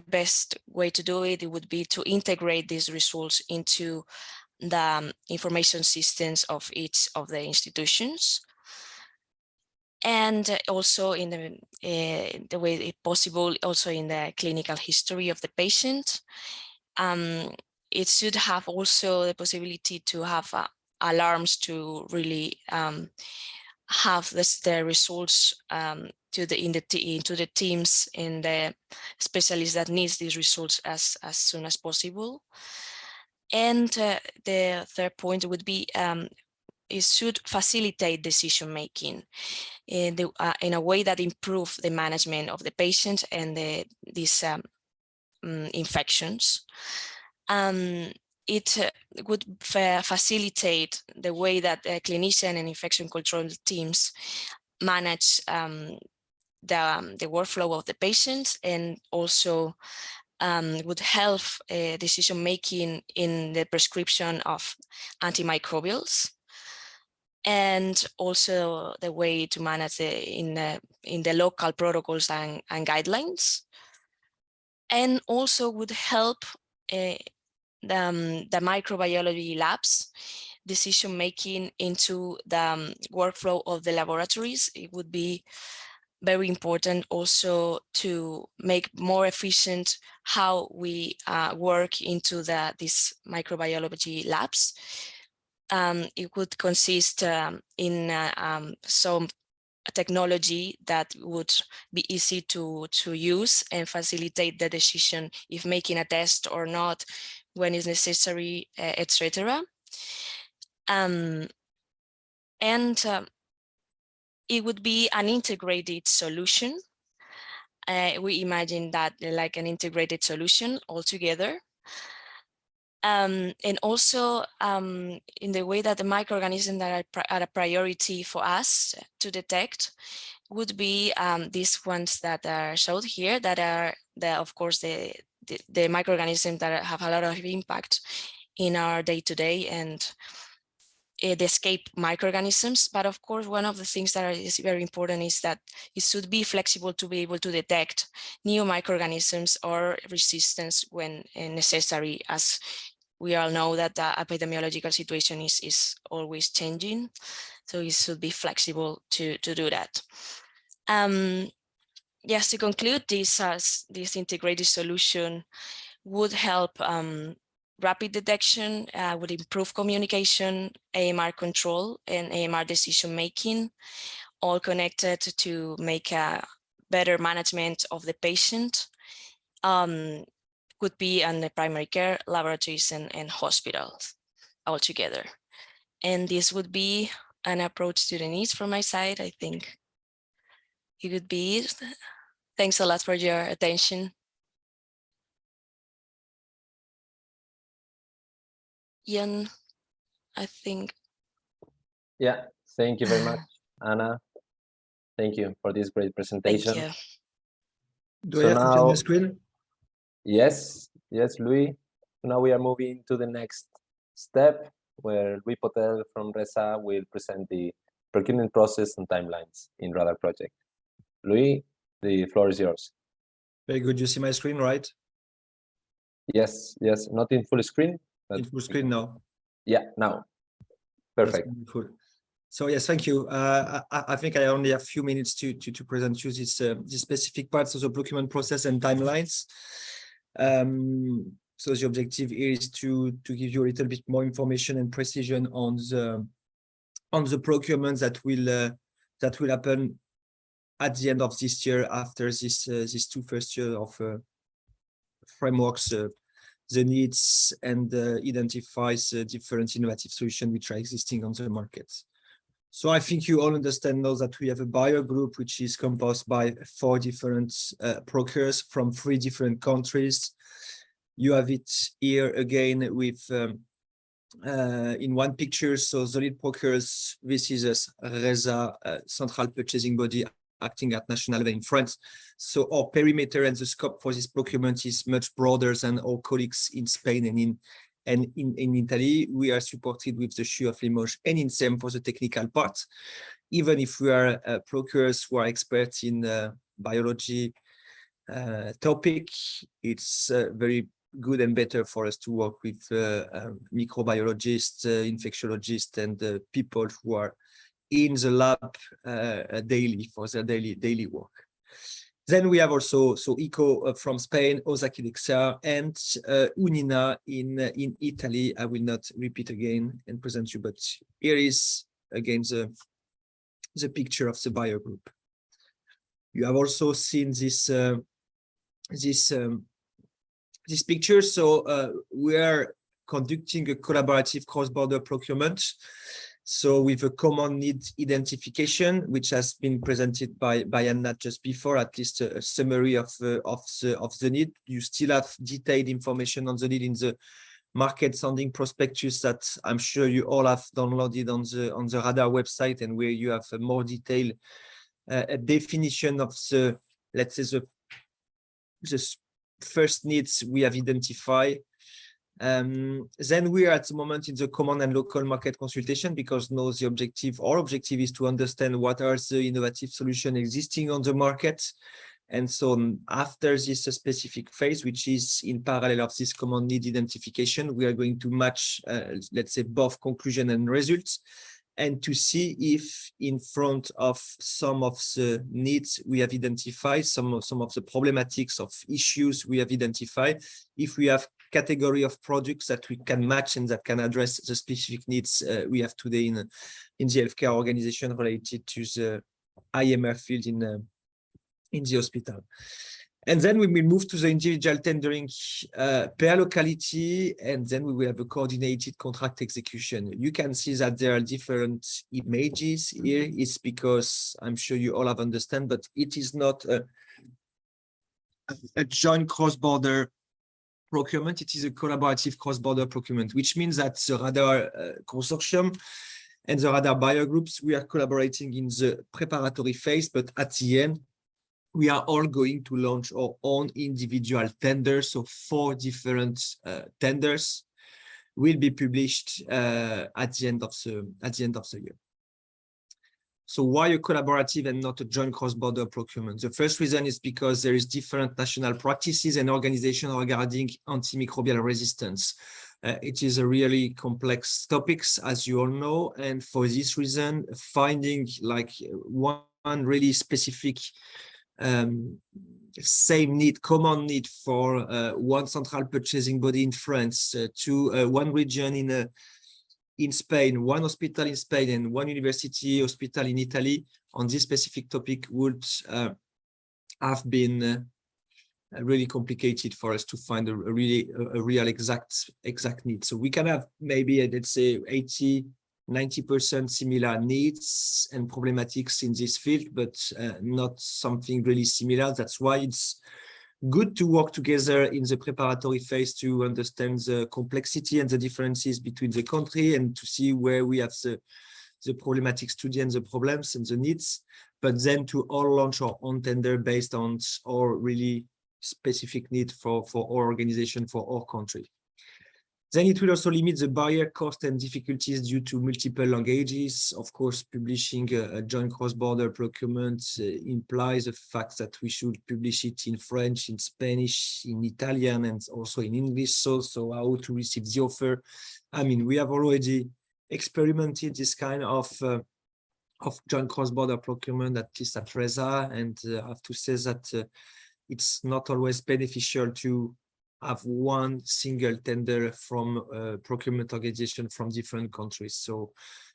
best way to do it would be to integrate these results into the information systems of each of the institutions. And also in the way possible, also in the clinical history of the patient. It should have also the possibility to have alarms to really have the results into the teams and the specialists that needs these results as soon as possible. And the third point would be it should facilitate decision making in a way that improve the management of the patient and these infections. It would facilitate the way that clinician and infection control teams manage the workflow of the patients, and also would help decision making in the prescription of antimicrobials, and also the way to manage in the local protocols and guidelines, and also would help the microbiology labs decision making into the workflow of the laboratories. It would be very important also to make more efficient how we work into these microbiology labs. It would consist in some technology that would be easy to use and facilitate the decision if making a test or not, when it's necessary, etc. And it would be an integrated solution. We imagine that like an integrated solution altogether. And also in the way that the microorganisms that are a priority for us to detect would be these ones that are showed here, that are of course the microorganisms that have a lot of impact in our day-to-day and the escape microorganisms. But of course, one of the things that is very important is that it should be flexible to be able to detect new microorganisms or resistance when necessary, as we all know that the epidemiological situation is always changing. So it should be flexible to do that. Yes, to conclude, this integrated solution would help rapid detection, would improve communication, AMR control, and AMR decision making, all connected to make a better management of the patient. Could be on the primary care, laboratories, and hospitals altogether. And this would be an approach to the needs from my side. I think it would be it. Thanks a lot for your attention. Ian, I think. Yeah, thank you very much, Anna. Thank you for this great presentation. Thank you. Do I have to share the screen? Yes, Louis. So now we are moving to the next step, where Louis Potel from RESA will present the procurement process and timelines in RaDAR project. Louis, the floor is yours. Very good. You see my screen, right? Yes, not in full screen. In full screen now. Yeah, now. Perfect. So yes, thank you. I think I only have a few minutes to present you this specific parts of the procurement process and timelines. So the objective here is to give you a little bit more information and precision on the procurement that will happen at the end of this year, after this first year of frameworks, the needs, and identifies different innovative solutions which are existing on the market. So I think you all understand now that we have a buyer group, which is composed by 4 different procurers from 3 different countries. You have it here again with in one picture. So the lead procurers, this is a RaDAR central purchasing body acting at national level in France. So our perimeter and the scope for this procurement is much broader than our colleagues in Spain and in Italy. We are supported with the CHU of Limoges and in SEM for the technical part. Even if we are procurers who are experts in biology topic, it's very good and better for us to work with microbiologists, infectiologists, and people who are in the lab daily for their daily work. Then we have also ICO from Spain, Osakidexa, and Unina in Italy. I will not repeat again and present you, but here is again the picture of the buyer group. You have also seen this picture. So we are conducting a collaborative cross-border procurement. So with a common need identification, which has been presented by Anna just before, at least a summary of the need. You still have detailed information on the need in the market sounding prospectus that I'm sure you all have downloaded on the RaDAR website, and where you have a more detailed definition of the, let's say, the first needs we have identified. Then we are at the moment in the common and local market consultation, because now the objective, our objective is to understand what are the innovative solutions existing on the market. And so after this specific phase, which is in parallel of this common need identification, we are going to match, let's say, both conclusion and results, and to see if in front of some of the needs we have identified, some of the problematics of issues we have identified, if we have category of products that we can match and that can address the specific needs we have today in the healthcare organization related to the IMR field in the hospital. And then we will move to the individual tendering per locality, and then we will have a coordinated contract execution. You can see that there are different images here. It's because I'm sure you all have understand, but it is not a joint cross-border procurement. It is a collaborative cross-border procurement, which means that the RaDAR Consortium and the RaDAR buyer groups, we are collaborating in the preparatory phase, but at the end, we are all going to launch our own individual tenders. So 4 different tenders will be published at the end of the year. So why a collaborative and not a joint cross-border procurement? The first reason is because there is different national practices and organizations regarding antimicrobial resistance. It is a really complex topic, as you all know, and for this reason, finding like one really specific same need, common need for one central purchasing body in France, to one region in Spain, one hospital in Spain, and one university hospital in Italy on this specific topic would have been really complicated for us to find a real exact need. So we can have maybe, let's say, 80–90% similar needs and problematics in this field, but not something really similar. That's why it's good to work together in the preparatory phase to understand the complexity and the differences between the country, and to see where we have the problematic study and the problems and the needs, but then to all launch our own tender based on our really specific need for our organization, for our country. Then it will also limit the barrier, cost, and difficulties due to multiple languages. Of course, publishing a joint cross-border procurement implies the fact that we should publish it in French, in Spanish, in Italian, and also in English. So how to receive the offer? I mean, we have already experimented this kind of joint cross-border procurement, at least at RaDAR, and I have to say that it's not always beneficial to have one single tender from procurement organization from different countries. So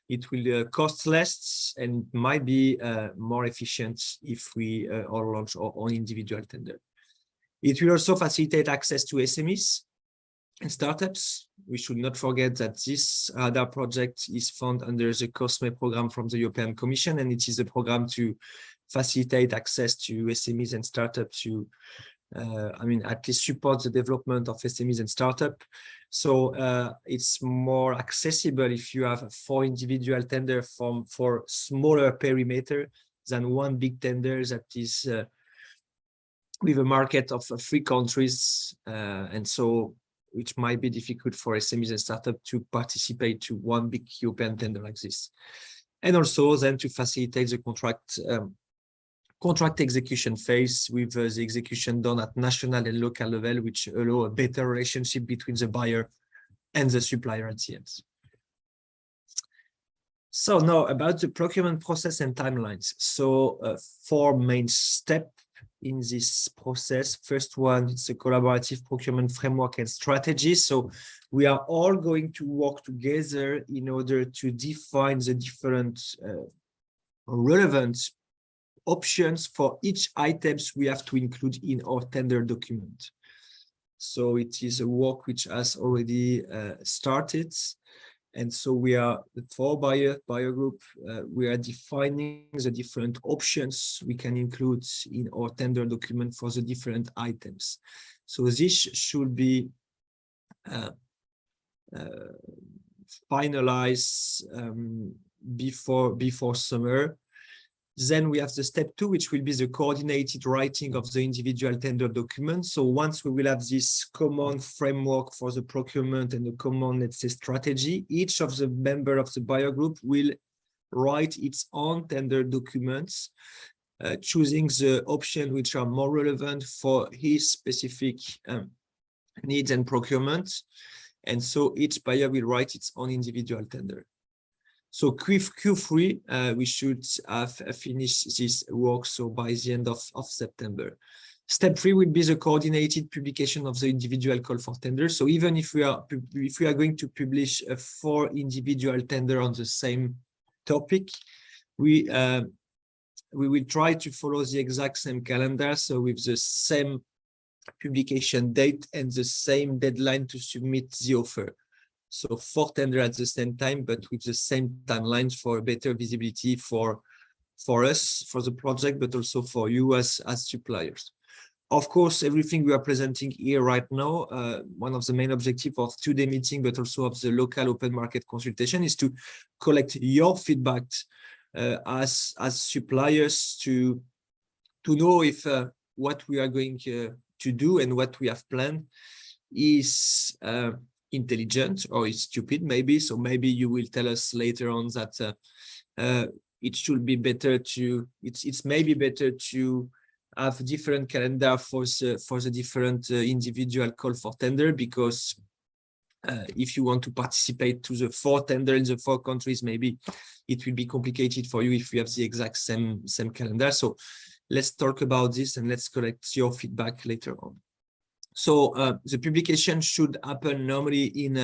it will cost less and might be more efficient if we all launch our own individual tender. It will also facilitate access to SMEs. and startups. We should not forget that this RaDAR project is funded under the COSME program from the European Commission, and it is a program to facilitate access to SMEs and startups to, at least support the development of SMEs and startups. So it's more accessible if you have 4 individual tenders for smaller perimeter than one big tender that is with a market of 3 countries, and so which might be difficult for SMEs and startups to participate to one big European tender like this. And also then to facilitate the contract execution phase with the execution done at national and local level, which allow a better relationship between the buyer and the supplier at the end. So now about the procurement process and timelines. So 4 main steps in this process. First one, it's a collaborative procurement framework and strategy. So we are all going to work together in order to define the different relevant options for each items we have to include in our tender document. So it is a work which has already started. And so we are, for buyer group, we are defining the different options we can include in our tender document for the different items. So this should be finalized before summer. Then we have the step 2, which will be the coordinated writing of the individual tender document. So once we will have this common framework for the procurement and the common, let's say, strategy, each of the members of the buyer group will write its own tender documents, choosing the options which are more relevant for his specific needs and procurement. And so each buyer will write its own individual tender. So Q3, we should have finished this work, so by the end of September. Step 3 will be the coordinated publication of the individual call for tender. So even if we are going to publish 4 individual tender on the same topic, we will try to follow the exact same calendar, so with the same publication date and the same deadline to submit the offer. So 4 tenders at the same time, but with the same timelines for better visibility for us, for the project, but also for you as suppliers. Of course, everything we are presenting here right now, one of the main objectives of today's meeting, but also of the local open market consultation, is to collect your feedback as suppliers to know if what we are going to do and what we have planned is intelligent or is stupid, maybe. So maybe you will tell us later on that it should be better to, it's maybe better to have different calendar for the different individual call for tender, because if you want to participate to the 4 tender in the 4 countries, maybe it will be complicated for you if you have the exact same calendar. So let's talk about this and let's collect your feedback later on. So the publication should happen normally in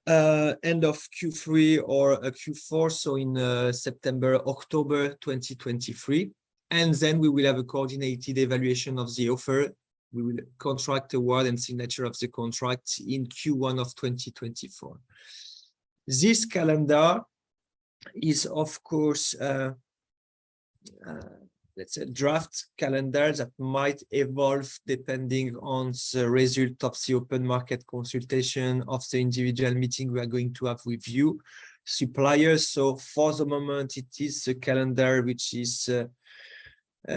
end of Q3 or Q4, so in September, October 2023. And then we will have a coordinated evaluation of the offer. We will contract award and signature of the contract in Q1 of 2024. This calendar is, of course, let's say, draft calendar that might evolve depending on the result of the open market consultation, of the individual meeting we are going to have with you, suppliers. So for the moment, it is a calendar which is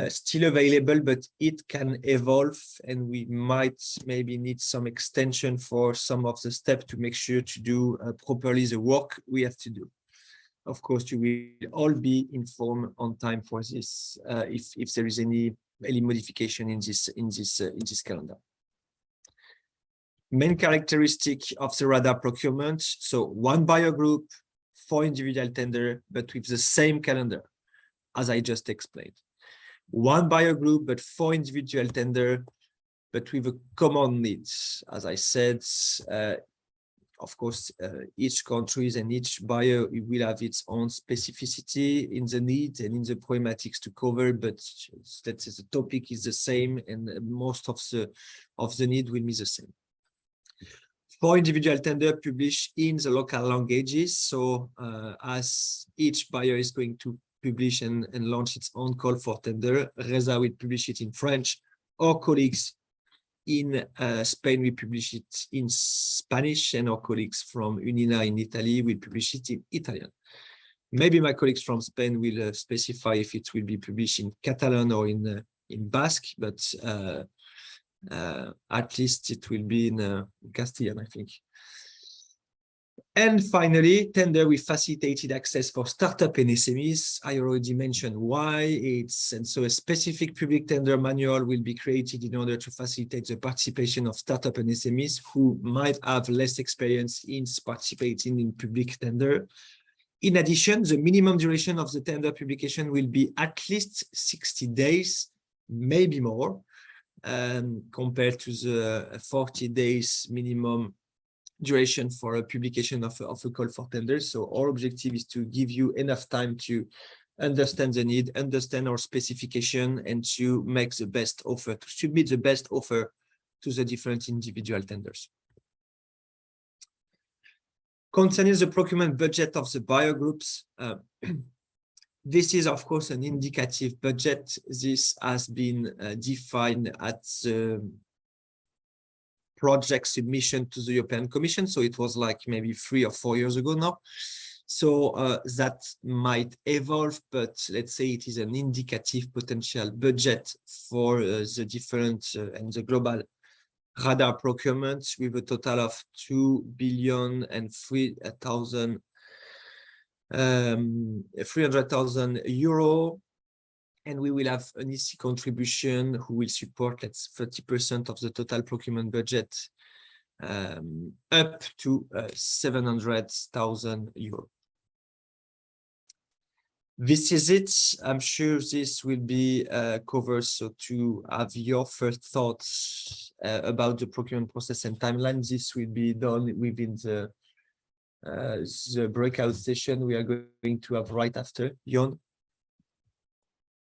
still available, but it can evolve, and we might maybe need some extension for some of the steps to make sure to do properly the work we have to do. Of course, you will all be informed on time for this if there is any modification in this calendar. Main characteristic of the RaDAR procurement: so 1 buyer group, 4 individual tender, but with the same calendar, as I just explained. 1 buyer group, but 4 individual tender, but with a common needs. As I said, of course, each country and each buyer will have its own specificity in the need and in the problematics to cover, but the topic is the same, and most of the need will be the same. For individual tender published in the local languages. So as each buyer is going to publish and launch its own call for tender, RaDAR will publish it in French. Our colleagues in Spain will publish it in Spanish, and our colleagues from Unina in Italy will publish it in Italian. Maybe my colleagues from Spain will specify if it will be published in Catalan or in Basque, but at least it will be in Castilian, I think. And finally, tender with facilitated access for startup and SMEs. I already mentioned why and so a specific public tender manual will be created in order to facilitate the participation of startup and SMEs who might have less experience in participating in public tender. In addition, the minimum duration of the tender publication will be at least 60 days, maybe more, compared to the 40 days minimum duration for a publication of a call for tender. So our objective is to give you enough time to understand the need, understand our specification, and to make the best offer, to submit the best offer to the different individual tenders. Concerning the procurement budget of the buyer groups, this is, of course, an indicative budget. This has been defined at the project submission to the European Commission. So it was like maybe 3 or 4 years ago now. So that might evolve, but let's say it is an indicative potential budget for the different and the global RaDAR procurement, with a total of 2,300,000 euro. And we will have an EC contribution who will support, let's 30% of the total procurement budget, up to 700,000 euros. This is it. I'm sure this will be covered. So to have your first thoughts about the procurement process and timeline, this will be done within the breakout session we are going to have right after. Jon?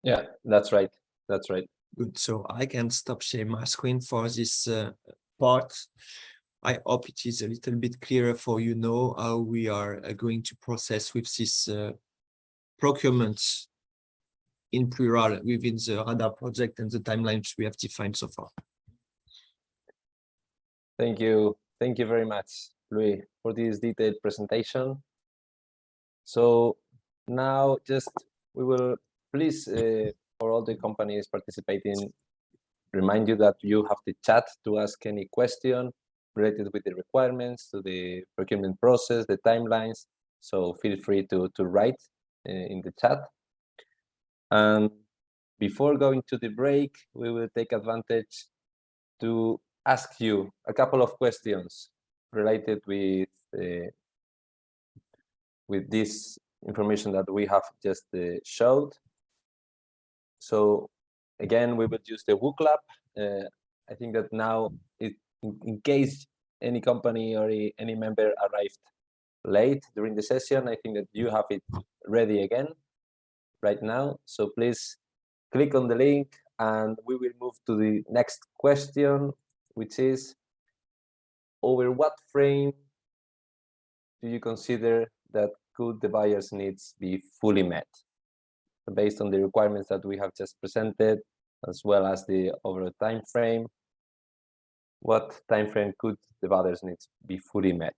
Yeah, that's right. That's right. Good. So I can stop sharing my screen for this part. I hope it is a little bit clearer for you now how we are going to process with this procurement in plural within the RaDAR project and the timelines we have defined so far. Thank you. Thank you very much, Louis, for this detailed presentation. So now we will please, for all the companies participating, remind you that you have the chat to ask any question related with the requirements to the procurement process, the timelines. So feel free to write in the chat. And before going to the break, we will take advantage to ask you a couple of questions related with this information that we have just showed. So again, we will use the WOOC lab. I think that now, in case any company or any member arrived late during the session, I think that you have it ready again right now. So please click on the link and we will move to the next question, which is, over what frame do you consider that could the buyer's needs be fully met? Based on the requirements that we have just presented, as well as the overall time frame, what time frame could the buyer's needs be fully met?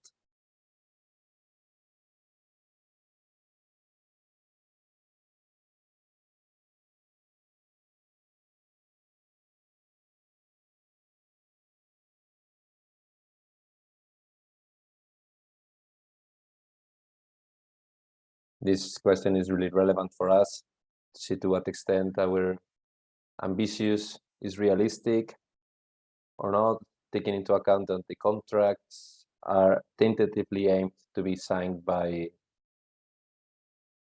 This question is really relevant for us to see to what extent our ambitious is realistic or not, taking into account that the contracts are tentatively aimed to be signed by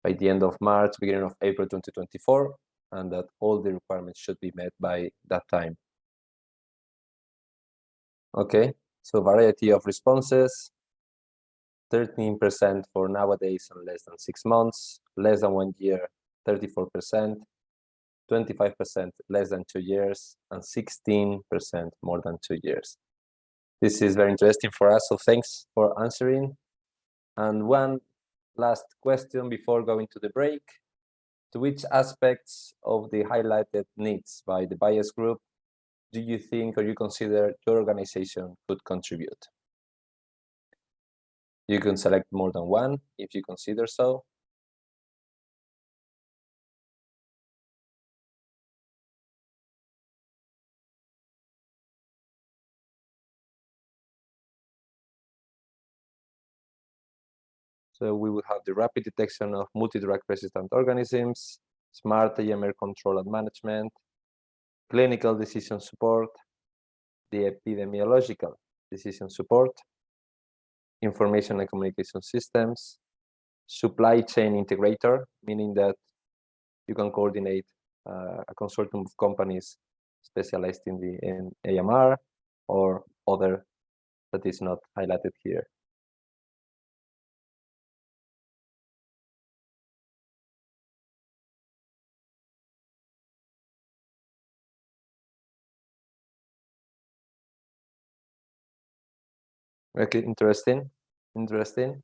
the end of March, beginning of April 2024, and that all the requirements should be met by that time. Okay, so variety of responses. 13% for nowadays and less than 6 months, less than 1 year, 34%, 25% less than 2 years, and 16% more than 2 years. This is very interesting for us, so thanks for answering. And one last question before going to the break. To which aspects of the highlighted needs by the buyers group do you think or you consider your organization could contribute? You can select more than one if you consider so. So we will have the rapid detection of multi-drug resistant organisms, smart AMR control and management, clinical decision support, the epidemiological decision support, information and communication systems, supply chain integrator, meaning that you can coordinate a consortium of companies specialized in AMR or other that is not highlighted here. Okay, interesting. 75%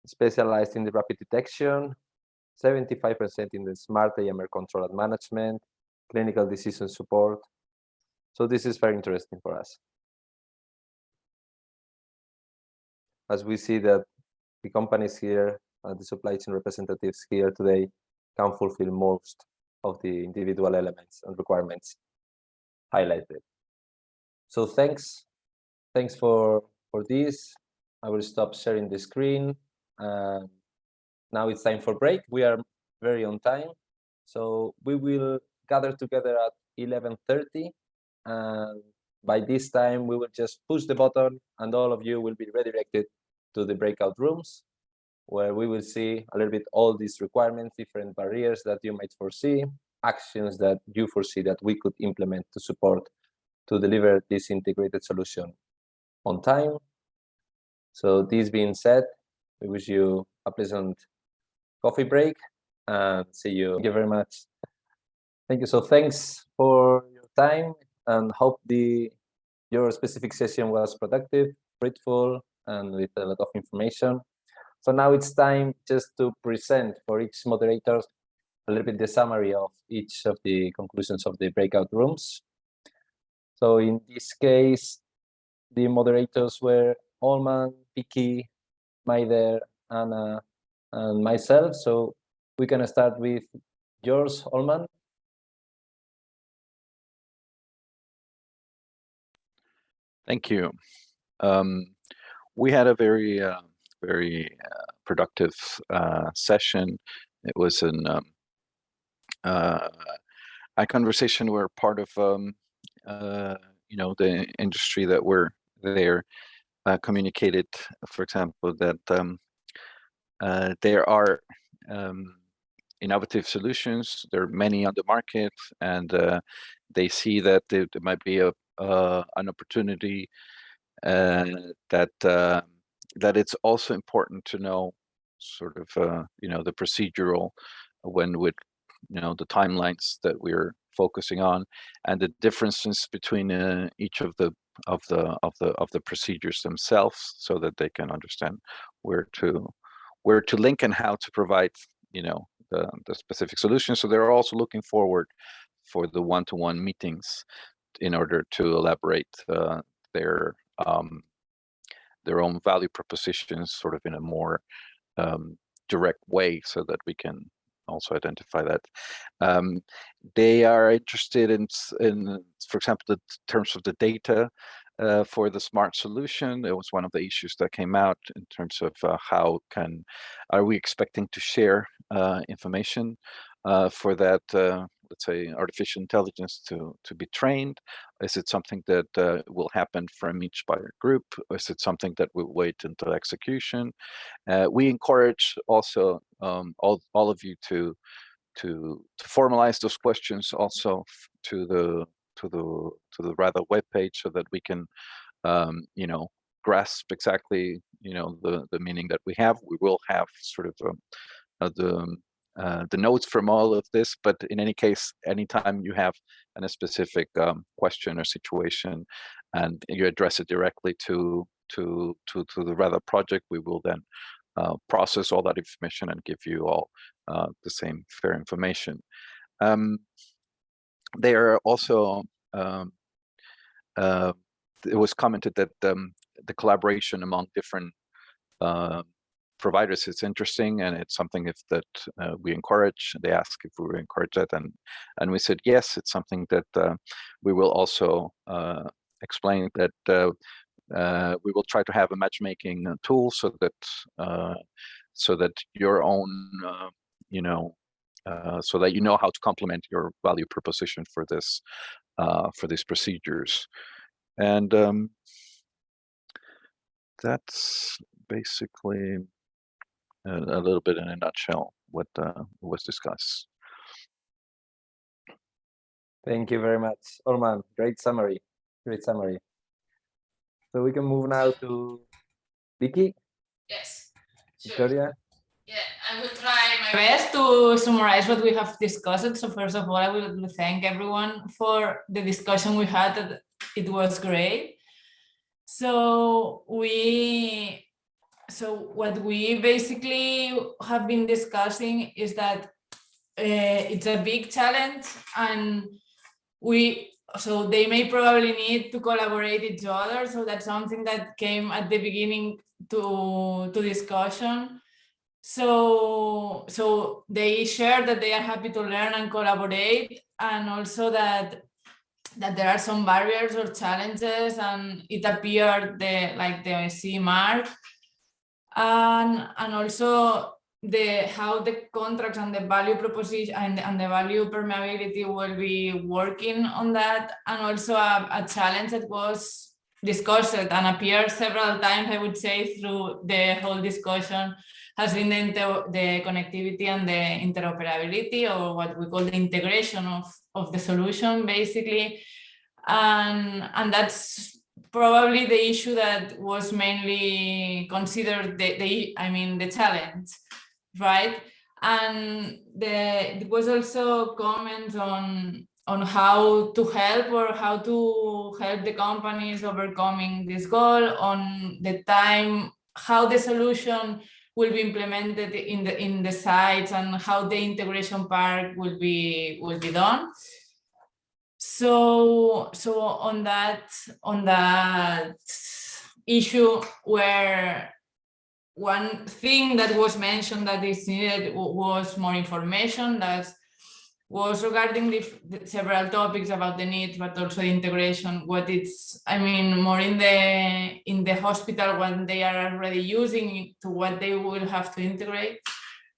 specialized in the rapid detection, 75% in the smart AMR control and management, clinical decision support. So this is very interesting for us. As we see that the companies here, the supply chain representatives here today can fulfill most of the individual elements and requirements highlighted. So thanks for this. I will stop sharing the screen. Now it's time for break. We are very on time. So we will gather together at 11:30. And by this time, we will just push the button and all of you will be redirected to the breakout rooms, where we will see a little bit all these requirements, different barriers that you might foresee, actions that you foresee that we could implement to support to deliver this integrated solution on time. So this being said, we wish you a pleasant coffee break and see you. Thank you very much. Thank you. So thanks for your time and hope your specific session was productive, fruitful, and with a lot of information. So now it's time just to present for each moderator a little bit the summary of each of the conclusions of the breakout rooms. So in this case, the moderators were Olman, Vicky, Maider, Anna, and myself. So we can start with yours, Olman. Thank you. We had a very productive session. It was a conversation where part of the industry that were there communicated, for example, that there are innovative solutions. There are many on the market, and they see that there might be an opportunity that it's also important to know sort of the procedural with the timelines that we're focusing on and the differences between each of the procedures themselves, so that they can understand where to link and how to provide the specific solution. So they're also looking forward for the one-to-one meetings in order to elaborate their own value propositions sort of in a more direct way, so that we can also identify that. They are interested in, for example, the terms of the data for the smart solution. It was one of the issues that came out in terms of how are we expecting to share information for that, let's say, artificial intelligence to be trained? Is it something that will happen from each buyer group? Or is it something that will wait until execution? We encourage also all of you to formalize those questions also to the RaDAR webpage, so that we can grasp exactly the meaning that we have. We will have sort of the notes from all of this, but in any case, anytime you have a specific question or situation and you address it directly to the RaDAR project, we will then process all that information and give you all the same fair information. There are also, it was commented that the collaboration among different providers is interesting, and it's something that we encourage. They ask if we encourage that, and we said yes. It's something that we will also explain that we will try to have a matchmaking tool so that your own so that you know how to complement your value proposition for these procedures. And that's basically a little bit in a nutshell what was discussed. Thank you very much, Orman. Great summary. Great summary. So we can move now to Vicky. Yes. Sure. Victoria. Yeah, I will try my best to summarize what we have discussed. So first of all, I will thank everyone for the discussion we had. It was great. So what we basically have been discussing is that it's a big challenge, and so they may probably need to collaborate each other. So that's something that came at the beginning to discussion. So they share that they are happy to learn and collaborate, and also that there are some barriers or challenges, and it appeared the CE mark, and also how the contracts and the value proposition and the value permeability will be working on that, and also a challenge that was discussed and appeared several times, I would say, through the whole discussion, has been the connectivity and the interoperability, or what we call the integration of the solution, basically. And that's probably the issue that was mainly considered the challenge, right? And there was also comments on how to help the companies overcoming this goal, on the time, how the solution will be implemented in the sites, and how the integration part will be done. So on that issue, where one thing that was mentioned that is needed was more information, that was regarding the several topics about the needs, but also the integration, what it's, more in the hospital when they are already using to what they will have to integrate,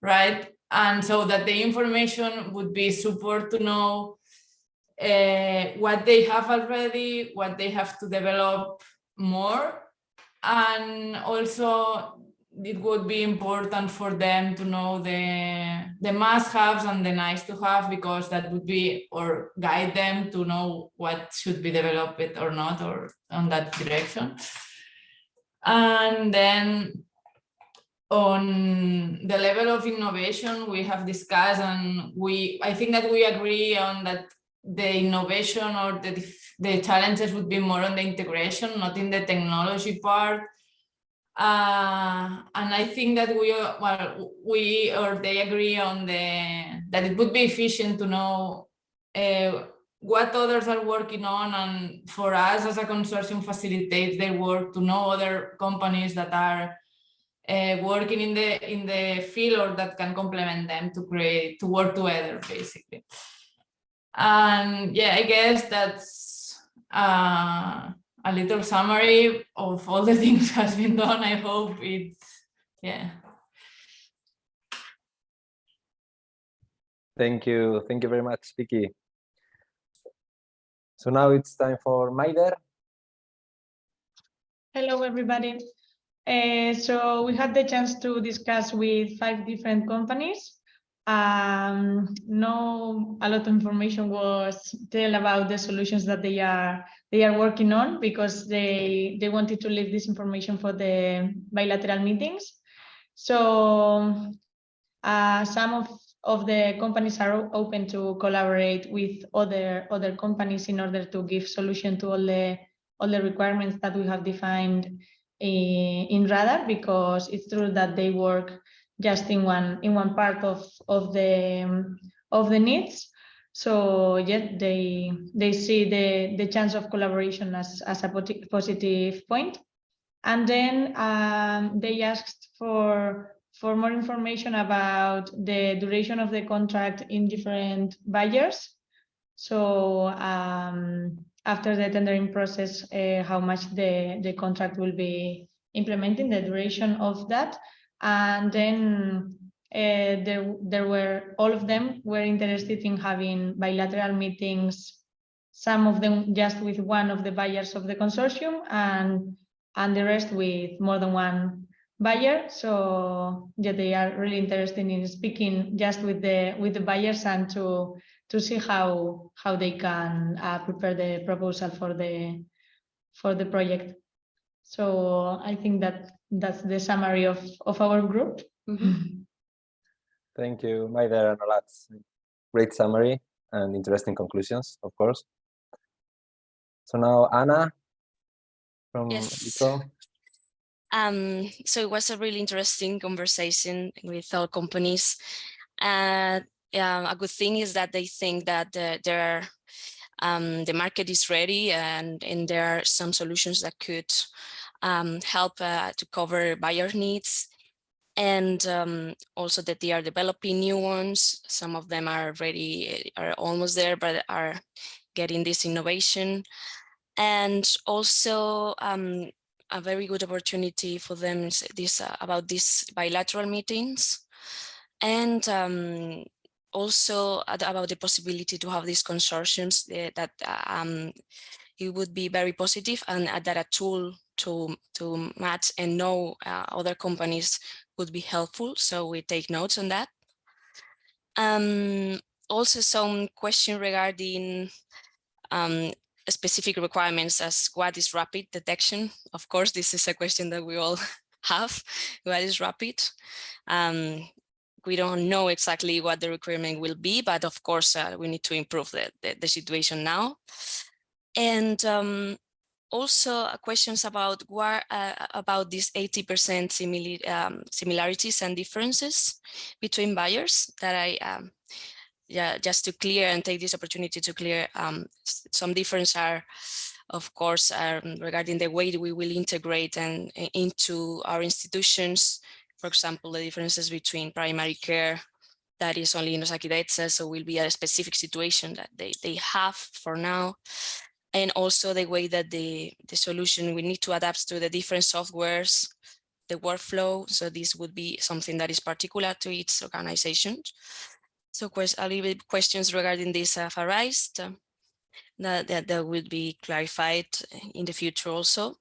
right? And so that the information would be support to know what they have already, what they have to develop more, and also it would be important for them to know the must-haves and the nice-to-have, because that would be, or guide them to know what should be developed or not, or on that direction. And then on the level of innovation we have discussed, and I think that we agree on that the innovation or the challenges would be more on the integration, not in the technology part. And I think that they agree on that it would be efficient to know what others are working on, and for us as a consortium facilitate their work to know other companies that are working in the field, or that can complement them to work together, basically. And yeah, I guess that's a little summary of all the things that has been done. I hope yeah. Thank you very much, Vicky. So now it's time for Maider. Hello, everybody. So we had the chance to discuss with 5 different companies. No, a lot of information was told about the solutions that they are working on, because they wanted to leave this information for the bilateral meetings. So some of the companies are open to collaborate with other companies in order to give solution to all the requirements that we have defined in RaDAR, because it's true that they work just in one part of the needs. So yeah, they see the chance of collaboration as a positive point. And then they asked for more information about the duration of the contract in different buyers. So after the tendering process, how much the contract will be implementing, the duration of that. And then there were, all of them were interested in having bilateral meetings, some of them just with one of the buyers of the consortium, and the rest with more than one buyer. So yeah, they are really interested in speaking just with the buyers and to see how they can prepare the proposal for the project. So I think that's the summary of our group. Thank you, Maider and Olatz. Great summary and interesting conclusions, of course. So now Anna from ICO. So it was a really interesting conversation with all companies. A good thing is that they think that the market is ready, and there are some solutions that could help to cover buyer needs, and also that they are developing new ones. Some of them are almost there, but are getting this innovation. And also a very good opportunity for them is about these bilateral meetings, and also about the possibility to have these consortiums that it would be very positive, and that a tool to match and know other companies would be helpful. So we take notes on that. Also some question regarding specific requirements, as what is rapid detection. Of course, this is a question that we all have. What is rapid? We don't know exactly what the requirement will be, but of course we need to improve the situation now. And also questions about these 80% similarities and differences between buyers that just to clear and take this opportunity to clear some difference are, of course, regarding the way we will integrate and into our institutions. For example, the differences between primary care that is only in Osakidetza, so will be a specific situation that they have for now. And also the way that the solution we need to adapt to the different softwares, the workflow. So this would be something that is particular to each organization. So a little bit questions regarding this have arisen that will be clarified in the future also.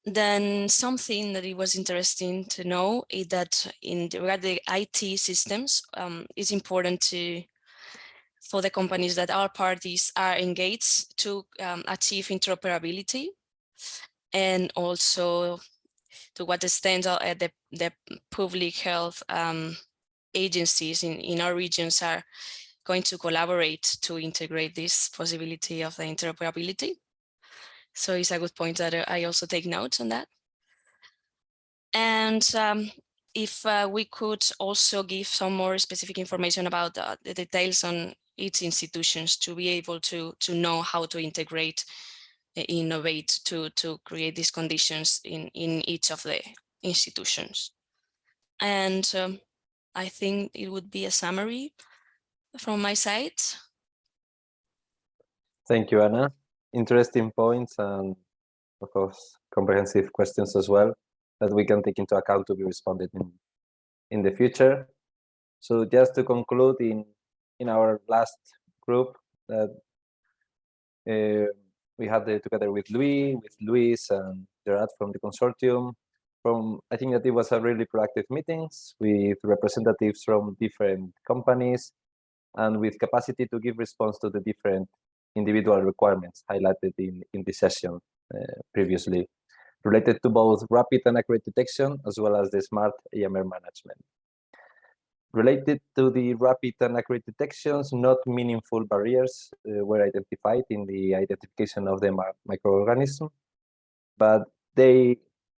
Then something that it was interesting to know is that regarding the IT systems, it's important for the companies that our parties are engaged to achieve interoperability, and also to what extent the public health agencies in our regions are going to collaborate to integrate this possibility of the interoperability. So it's a good point that I also take notes on that. And if we could also give some more specific information about the details on each institutions to be able to know how to integrate, innovate to create these conditions in each of the institutions. And I think it would be a summary from my side. Thank you, Anna. Interesting points and, of course, comprehensive questions as well that we can take into account to be responded in the future. So just to conclude, in our last group that we had together with Luis and Gerard from the consortium. I think that it was a really proactive meetings with representatives from different companies and with capacity to give response to the different individual requirements highlighted in this session previously, related to both rapid and accurate detection as well as the smart AMR management. Related to the rapid and accurate detections, not meaningful barriers were identified in the identification of the microorganism, but they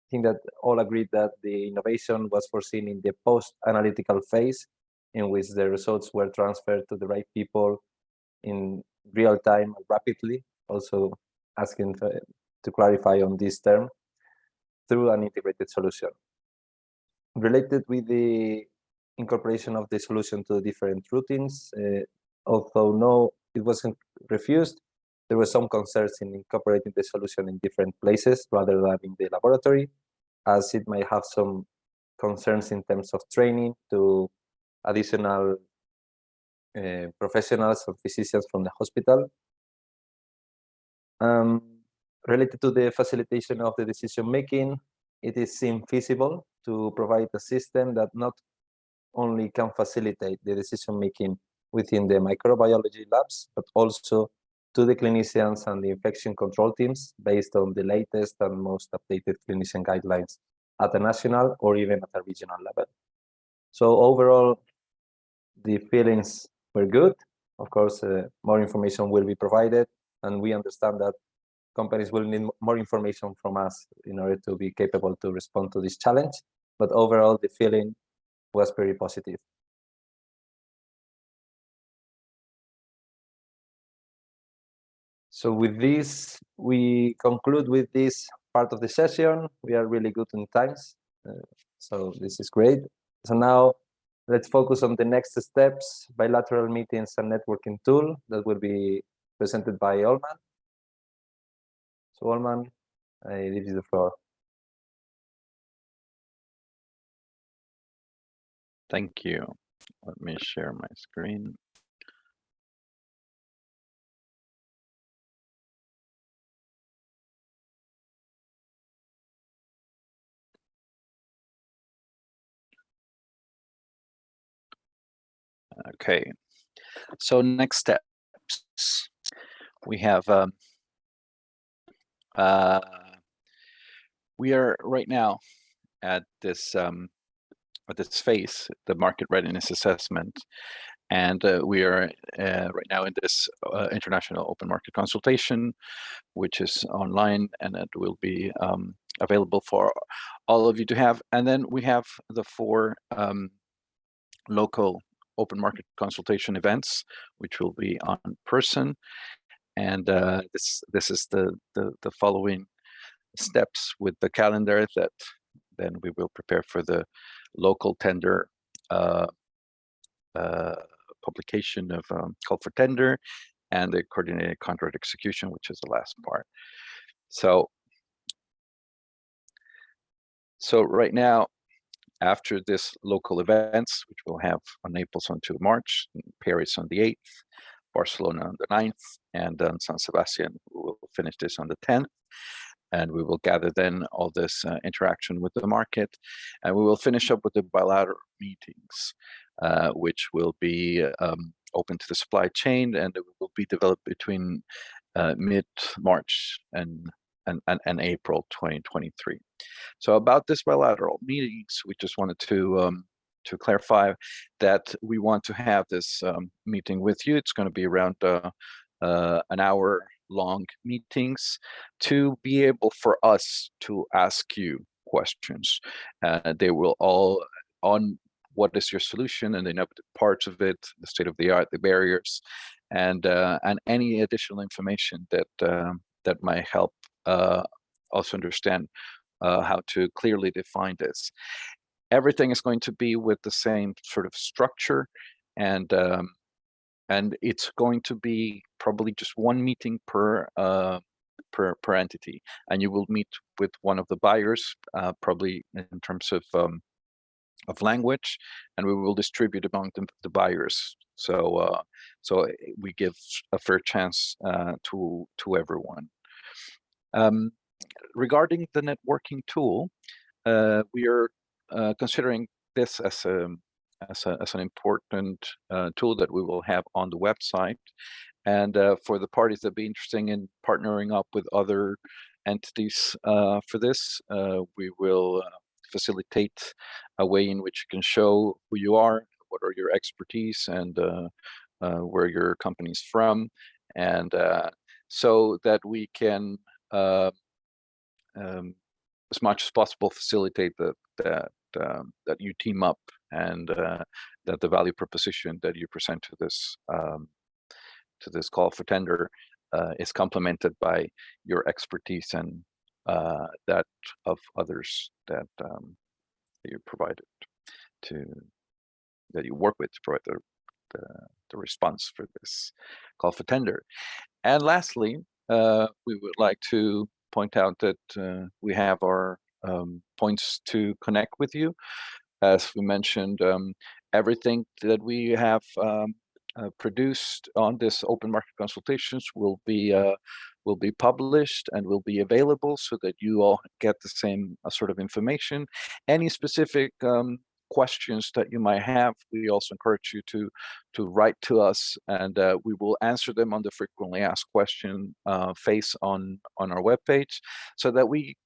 think that all agreed that the innovation was foreseen in the post-analytical phase, in which the results were transferred to the right people in real time and rapidly, also asking to clarify on this term, through an integrated solution. Related with the incorporation of the solution to different routines, although it wasn't refused, there were some concerns in incorporating the solution in different places rather than in the laboratory, as it might have some concerns in terms of training to additional professionals or physicians from the hospital. Related to the facilitation of the decision making, it is seen feasible to provide a system that not only can facilitate the decision making within the microbiology labs, but also to the clinicians and the infection control teams based on the latest and most updated clinician guidelines at a national or even at a regional level. So overall, the feelings were good. Of course, more information will be provided, and we understand that companies will need more information from us in order to be capable to respond to this challenge. But overall, the feeling was very positive. So with this, we conclude with this part of the session. We are really good in times, so this is great. So now let's focus on the next steps, bilateral meetings and networking tool that will be presented by Olman. So Olman, I leave you the floor. Thank you. Let me share my screen. Okay, so next steps. We have we are right now at this phase, the market readiness assessment, and we are right now in this international open market consultation, which is online, and it will be available for all of you to have. And then we have the 4 local open market consultation events, which will be on person, and this is the following steps with the calendar that then we will prepare for the local tender publication of call for tender, and the coordinated contract execution, which is the last part. So right now, after this local events, which we'll have on Naples on 2 March, Paris on the 8th, Barcelona on the 9th, and then San Sebastian, we will finish this on the 10th. And we will gather then all this interaction with the market, and we will finish up with the bilateral meetings, which will be open to the supply chain, and it will be developed between mid-March and April 2023. So about this bilateral meetings, we just wanted to clarify that we want to have this meeting with you. It's going to be around an hour long meetings to be able for us to ask you questions. They will all on what is your solution, and they know the parts of it, the state of the art, the barriers, and any additional information that might help also understand how to clearly define this. Everything is going to be with the same sort of structure, and it's going to be probably just 1 meeting per entity, and you will meet with one of the buyers, probably in terms of language, and we will distribute among the buyers. So we give a fair chance to everyone. Regarding the networking tool, we are considering this as an important tool that we will have on the website, and for the parties that be interested in partnering up with other entities for this, we will facilitate a way in which you can show who you are, what are your expertise and where your company's from, and so that we can as much as possible facilitate that you team up, and that the value proposition that you present to this call for tender is complemented by your expertise and that of others that you provided that you work with to provide the response for this call for tender. And lastly, we would like to point out that we have our points to connect with you. As we mentioned, everything that we have produced on this open market consultations will be published and will be available so that you all get the same sort of information. Any specific questions that you might have, we also encourage you to write to us, and we will answer them on the frequently asked question face on our webpage, so that we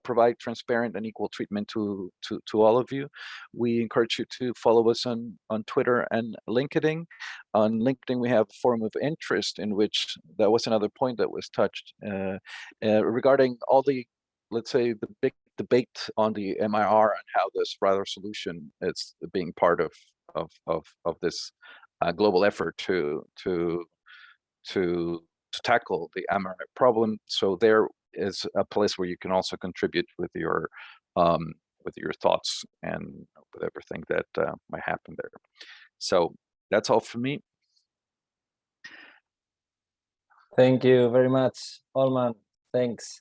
provide transparent and equal treatment to all of you. We encourage you to follow us on Twitter and LinkedIn. On LinkedIn, we have a forum of interest, in which that was another point that was touched regarding all the, let's say, the big debate on the MIR and how this RaDAR solution is being part of this global effort to tackle the MIR problem. So there is a place where you can also contribute with your thoughts and with everything that might happen there. So that's all for me. Thank you very much, Olman. Thanks.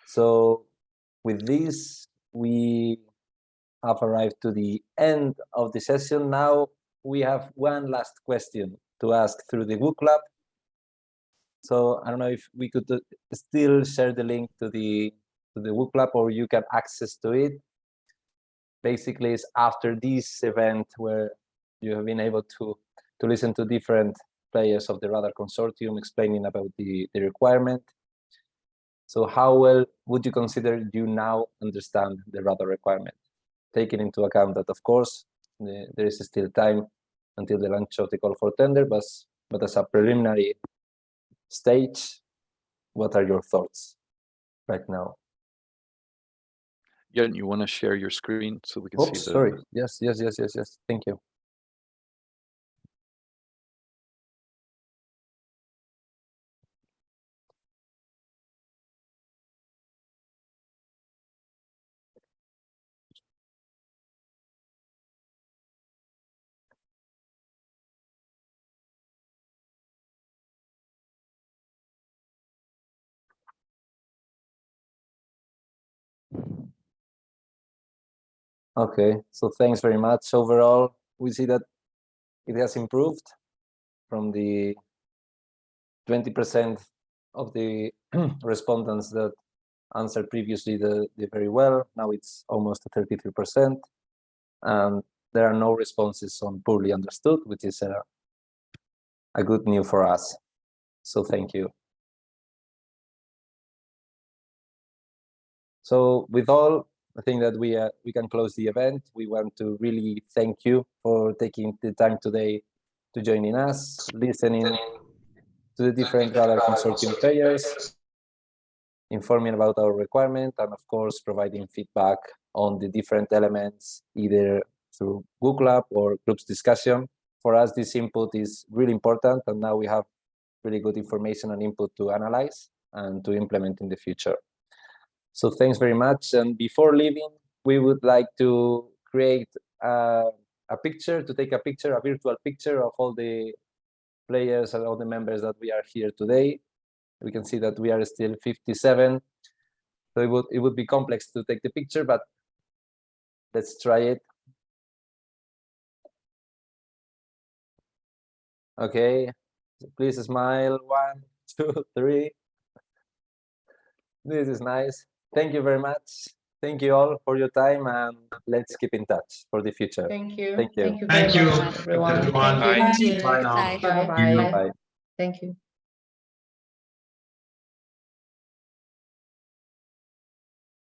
So with this, we have arrived to the end of the session. Now we have one last question to ask through the book club. So I don't know if we could still share the link to the book club, or you can access to it. Basically, it's after this event where you have been able to listen to different players of the RaDAR Consortium explaining about the requirement. So how well would you consider you now understand the RaDAR requirement, taking into account that, of course, there is still time until the launch of the call for tender, but as a preliminary stage, what are your thoughts right now? Jan, you want to share your screen so we can see the... Sorry. Yes. Thank you. Okay, so thanks very much. Overall, we see that it has improved from the 20% of the respondents that answered previously the very well. Now it's almost 33%. And there are no responses on poorly understood, which is a good news for us. So thank you. So with all, I think that we can close the event. We want to really thank you for taking the time today to joining us, listening to the different RaDAR Consortium players, informing about our requirement, and of course, providing feedback on the different elements, either through Google Lab or groups discussion. For us, this input is really important, and now we have really good information and input to analyze and to implement in the future. So thanks very much. And before leaving, we would like to create a picture, to take a picture, a virtual picture of all the players and all the members that we are here today. We can see that we are still 57. So it would be complex to take the picture, but let's try it. Okay, please smile. 1, 2, 3. This is nice. Thank you very much. Thank you all for your time, and let's keep in touch for the future. Thank you. Thank you. Thank you very much, everyone. Thank you. Bye now. Bye. Bye. Bye. Thank you.